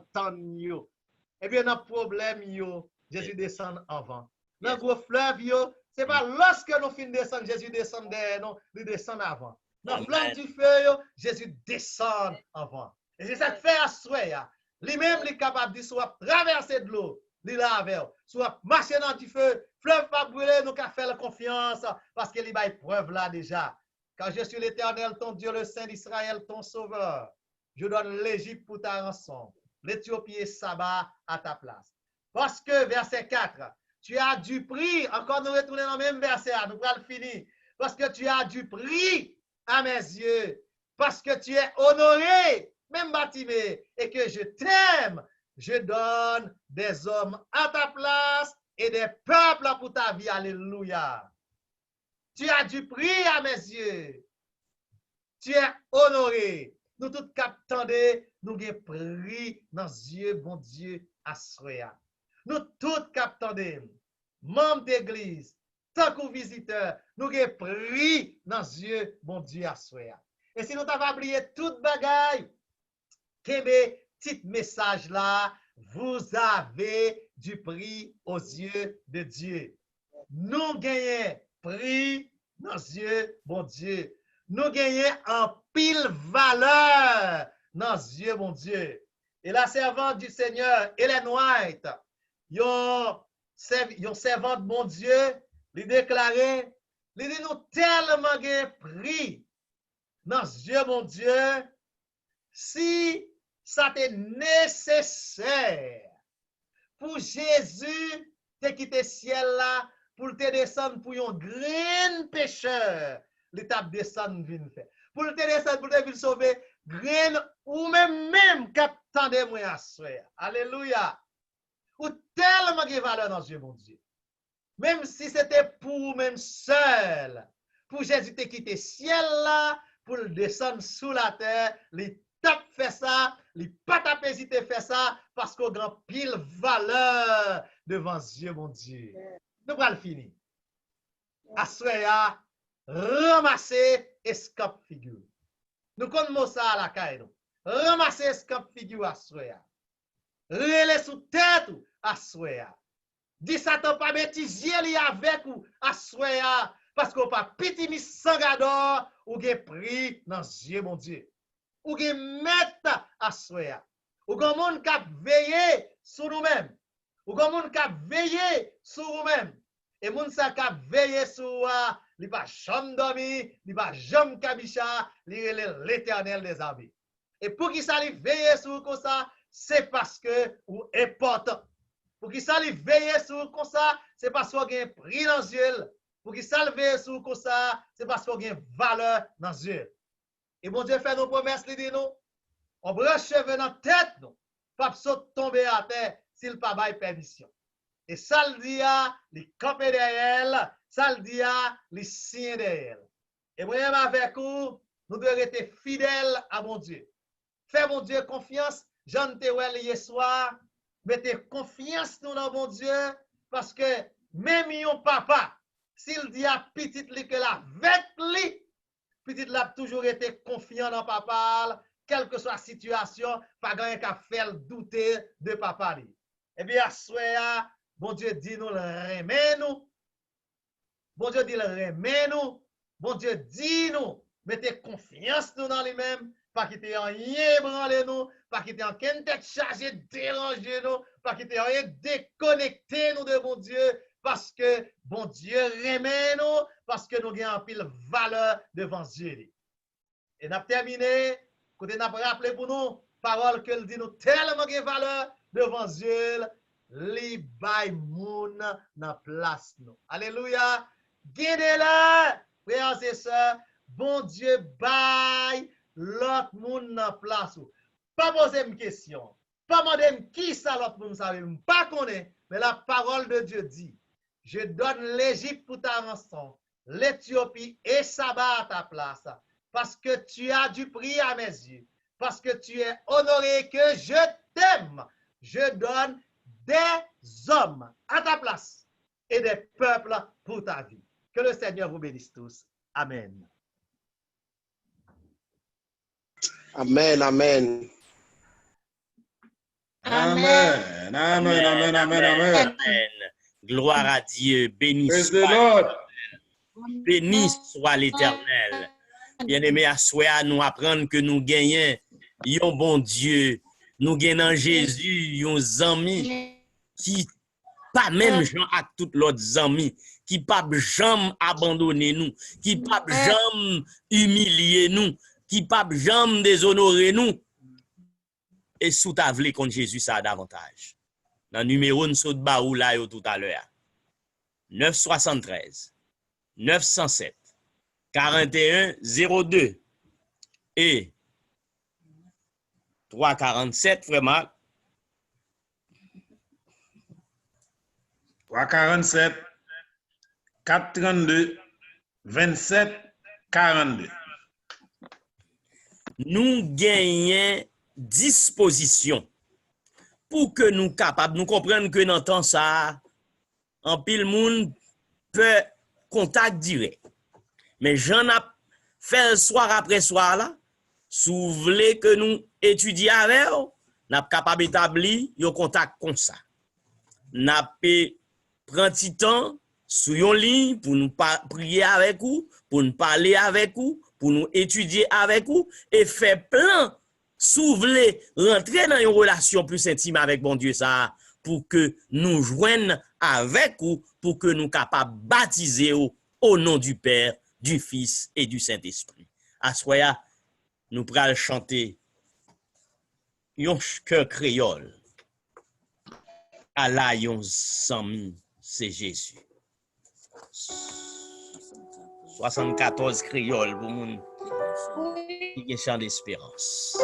Et bien, dans le problème, Jésus descend avant. Dans le gros fleuve, c'est pas lorsque nous finissons descendre, Jésus descend derrière nous, il descend avant. Dans le flamme du feu, Jésus descend avant. Et c'est ça que fait à soi. Lui-même, il est capable de soit traverser de l'eau, soit marcher dans du feu, fleuve pas brûler, nous avons fait la confiance parce qu'il y a une preuve là déjà. Quand je suis l'Éternel, ton Dieu, le Saint d'Israël, ton Sauveur, je donne l'Égypte pour ta rançon, l'Éthiopie et Saba à ta place. Parce que, verset 4, tu as du prix, encore nous retournons dans le même verset, nous allons finir. Parce que tu as du prix à mes yeux, parce que tu es honoré, même bâtimé, et que je t'aime, je donne des hommes à ta place et des peuples pour ta vie. Alléluia. Tu as du prix à mes yeux. Tu es honoré. Nous tous captandés, nous avons prix dans les yeux, bon Dieu, à soya. Nous tous captandés, membres d'église, tant que visiteurs, nous avons prix dans les yeux, bon Dieu, à soya. Et si nous t'avons oublié toute bagaille, Kebe, petit message là, vous avez du prix aux yeux de Dieu. Nous gagnons prix dans les yeux, bon Dieu. Nous gagnons en pile valeur dans les yeux, mon Dieu. Et la servante du Seigneur, Ellen White, yon servante, mon Dieu, lui déclarait, lui dit nous tellement gagnons prix dans les yeux, mon Dieu, si ça était nécessaire pour Jésus de quitter ciel là, pour te descendre pour un grand pécheur, l'étape descendre vient faire. Pour te descendre, pour te venir sauver, grand ou même captant moi à soir. Alléluia. Ou tellement de valeur dans Dieu, mon Dieu. Même si c'était pour même seul, pour Jésus te quitter ciel là, pour le descendre sous la terre, les tape fait ça, les pas taper si te fait ça, parce qu'on grand pile valeur devant Dieu, mon Dieu. Nous allons le finir. Assoya, ramasser escape figure. Nous connaissons ça à la caille. Ramasser escape figure assoya. Relais sous tête assoya. Dis Satan pas bêtisier li avec ou assoya parce qu'on pas petit mis sangador ou gen pris dans Dieu mon Dieu. Ou gen mettre assoya. Ou gen monde qui veiller sur nous-mêmes. Ou gen monde qui veiller sur nous-mêmes. Et moun sa ka veille sur li pa jamais dormi, li pa jamais kabicha, li l'Éternel des armées. Et pour qui ça li veille sur comme ça, c'est parce que ou important. Pour qui ça li veille sur comme ça, c'est parce qu'on gagne prix dans Dieu. Pour qui ça li veille sur comme ça, c'est parce qu'on gagne valeur dans Dieu. Et bon Dieu fait nos promesses, li dit nous, on branche cheveux dans tête nous, pas saute tomber à terre s'il pas bail permission. Et ça le dit à les camper derrière, ça le dit à les signer derrière. Et moi-même avec vous, nous devons être fidèles à mon Dieu. Fais mon Dieu confiance. Jean Tewel hier soir, mettez confiance nous dans mon Dieu, parce que même yon papa, s'il dit à petit li que la avec lui, petit l'a toujours été confiant dans papa, quelle que soit la situation, pas gagné qu'à faire douter de papa li. Eh bien, à soir, bon Dieu dit nous le remet nous. Bon Dieu dit le remet nous. Bon Dieu dit nous, mettez confiance nous dans lui-même, pas quitter rien branler nous, pas quitter en tête chargée, déranger nous, pas quitter rien déconnecter nous de bon Dieu, parce que bon Dieu remet nous, parce que nous avons pile valeur devant Dieu. Et nous avons terminé, côté nous avons rappelé pour nous, parole que dit nous tellement de valeur devant Dieu. Li bay moun nan place nous. Alléluia. Guidez-la, frères et sœurs. Bon Dieu bay l'autre moun nan place ou. Pas poser une question. Pas demander qui ça l'autre moun savait. Pas connaître. Mais la parole de Dieu dit, je donne l'Égypte pour ta rançon, l'Éthiopie et Saba à ta place. Parce que tu as du prix à mes yeux. Parce que tu es honoré, que je t'aime. Je donne des hommes à ta place et des peuples pour ta vie. Que le Seigneur vous bénisse tous. Amen. Amen, amen. Amen. Amen, amen, amen, amen. Gloire à Dieu. Béni Praise the soit Lord. Béni soit l'Éternel. Bien-aimés, à soi, nous apprendre que nous gagnons un bon Dieu. Nous gagnons Jésus, un ami qui pas même gens à toutes l'autres amis, qui pas jamais abandonner nous, qui pas jamais humilier nous, qui pas jamais déshonorer nous. Et sous ta vle contre Jésus ça davantage. Dans le numéro de saut de baou là tout à l'heure. 973 907 41 02 et 347 vraiment 347 432 27, 42. Nous gagnons disposition pour que nous capables, nous comprenions que dans le temps ça, en pile monde peut contact direct. Mais j'en ai fait soir après soir là, si vous voulez que nous étudions avec vous, nous sommes capables d'établir un contact comme ça. Nous prenons un petit temps sur une ligne pour nous prier avec vous, pour nous parler avec vous, pour nous étudier avec vous et faire plein. Si vous voulez rentrer dans une relation plus intime avec bon Dieu, ça, pour que nous joignons avec vous, pour que nous capables de baptiser au nom du Père, du Fils et du Saint-Esprit. À soya, nous pral chanter yon cœur créole. Allah yon zami, c'est Jésus. 74 créole pour moun qui chant d'espérance.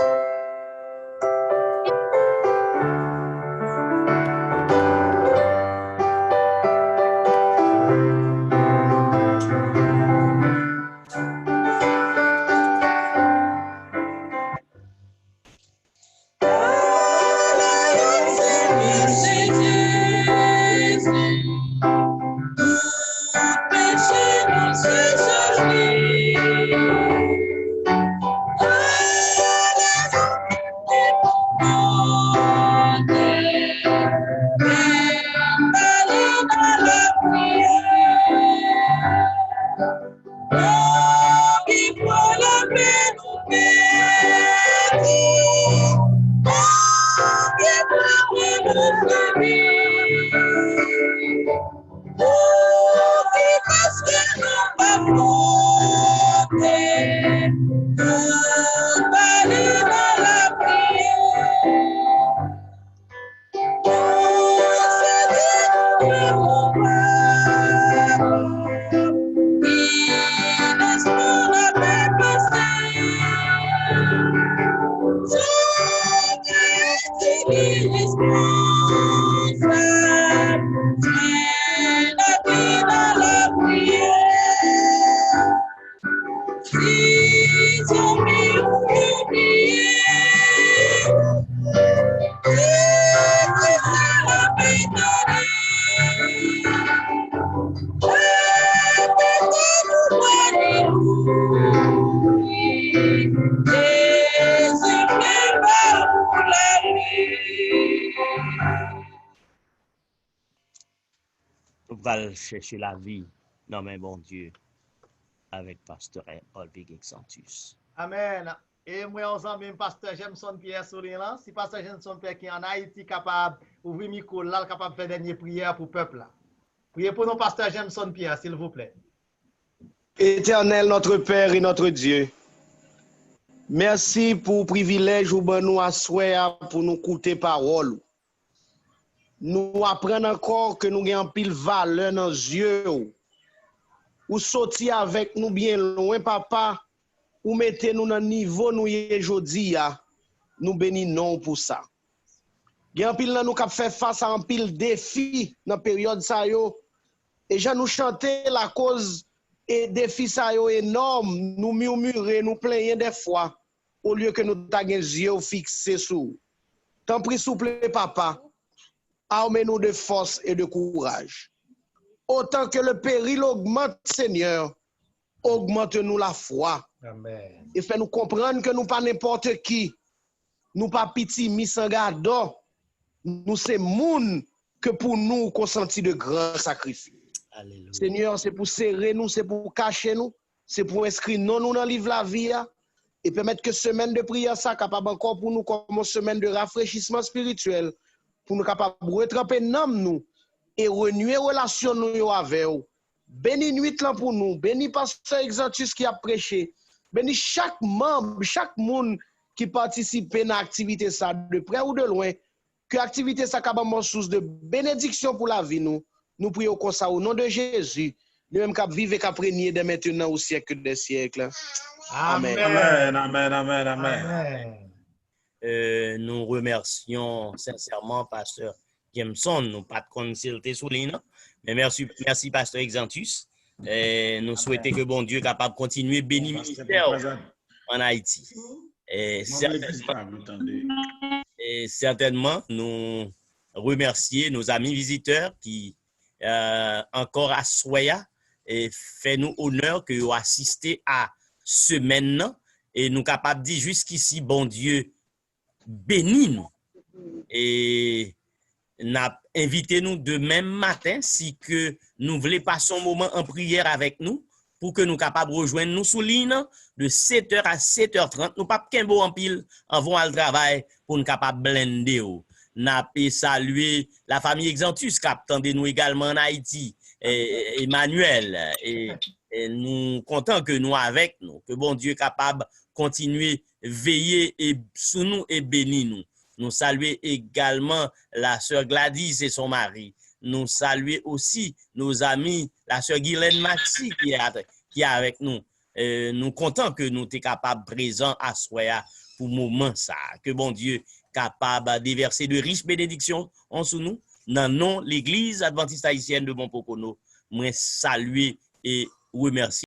Nous allons chercher la vie dans mes bon Dieu avec Pasteur Olbig Exantus. Amen. Et moi, on s'en même Pasteur Jameson Pierre Soulin là. Si Pasteur Jameson Pierre qui est en Haïti capable d'ouvrir le micro là, capable de faire dernière prière pour le peuple là. Priez pour nous, Pasteur Jameson Pierre, s'il vous plaît. Éternel, notre Père et notre Dieu, merci pour le privilège ou ben nous asseoir pour nous écouter parole. Nous apprenons encore que nous avons pile valeur dans les yeux. Ou sortir avec nous bien loin, papa, ou mettez nous dans le niveau nous y aujourd'hui. Nous bénissons pour ça. Il y a un pile nous qui fait face à un pile défi dans la période ça yo. Et j'ai nous chanter la cause et défi ça yo énorme, nous murmurer, nous plaigner des fois au lieu que nous t'aguons les yeux fixés sur. Tant pis s'il vous plaît papa. Armez-nous de force et de courage. Autant que le péril augmente, Seigneur, augmente-nous la foi. Amen. Et fait nous comprendre que nous pas n'importe qui. Nous pas petit misangado. Nous c'est moun que pour nous consentir de grands sacrifices. Alléluia. Seigneur, c'est pour serrer nous, c'est pour cacher nous, c'est pour inscrire nous dans le livre la vie et permettre que semaine de prière ça capable encore pour nous comme une semaine de rafraîchissement spirituel. Pour nous capables de retremper nous et renouer relation nous avec vous. Bénis nuit là pour nous, bénis pasteur Exantus qui a prêché, bénis chaque membre, chaque monde qui participe dans l'activité ça de près ou de loin, que l'activité ça capable une source de bénédiction pour la vie nous. Nous prions comme ça au nom de Jésus, nous même cap vivre et cap régner de maintenant au siècle des siècles. Amen. Amen, amen, amen, amen. Amen. Nous remercions sincèrement Pasteur Jameson, nous pas de consulter sous l'île, mais merci Pasteur Exantus Et nous souhaitons que bon Dieu capable de continuer à bénir le ministère en Haïti. Et certainement, nous remercier nos amis visiteurs qui encore à Soya et fait nous honneur que vous assistez à ce maintenant et nous capables de dire jusqu'ici, bon Dieu, bénis nous. Et n'a invité nous demain matin si que nous voulons passer un moment en prière avec nous pour que nous capables de rejoindre nous sous ligne de 7h à 7h30. Nous pas qu'un beau en pile avant le travail pour nous capables de blender. N'a saluer la famille Exantus qui attendait nous également en Haïti, Emmanuel, et nous comptons que nous avec nous, que bon Dieu est capable de continuer veiller et sous nous et bénir nous. Nous saluons également la sœur Gladys et son mari. Nous saluons aussi nos amis, la sœur Guylaine Maxi qui est avec nous. Nous comptons que nous sommes capables présents à Soya pour le moment ça. Que bon Dieu capable de déverser de riches bénédictions en sous nous. Dans nom l'église adventiste haïtienne de Bonpocono, moi saluer et remercier.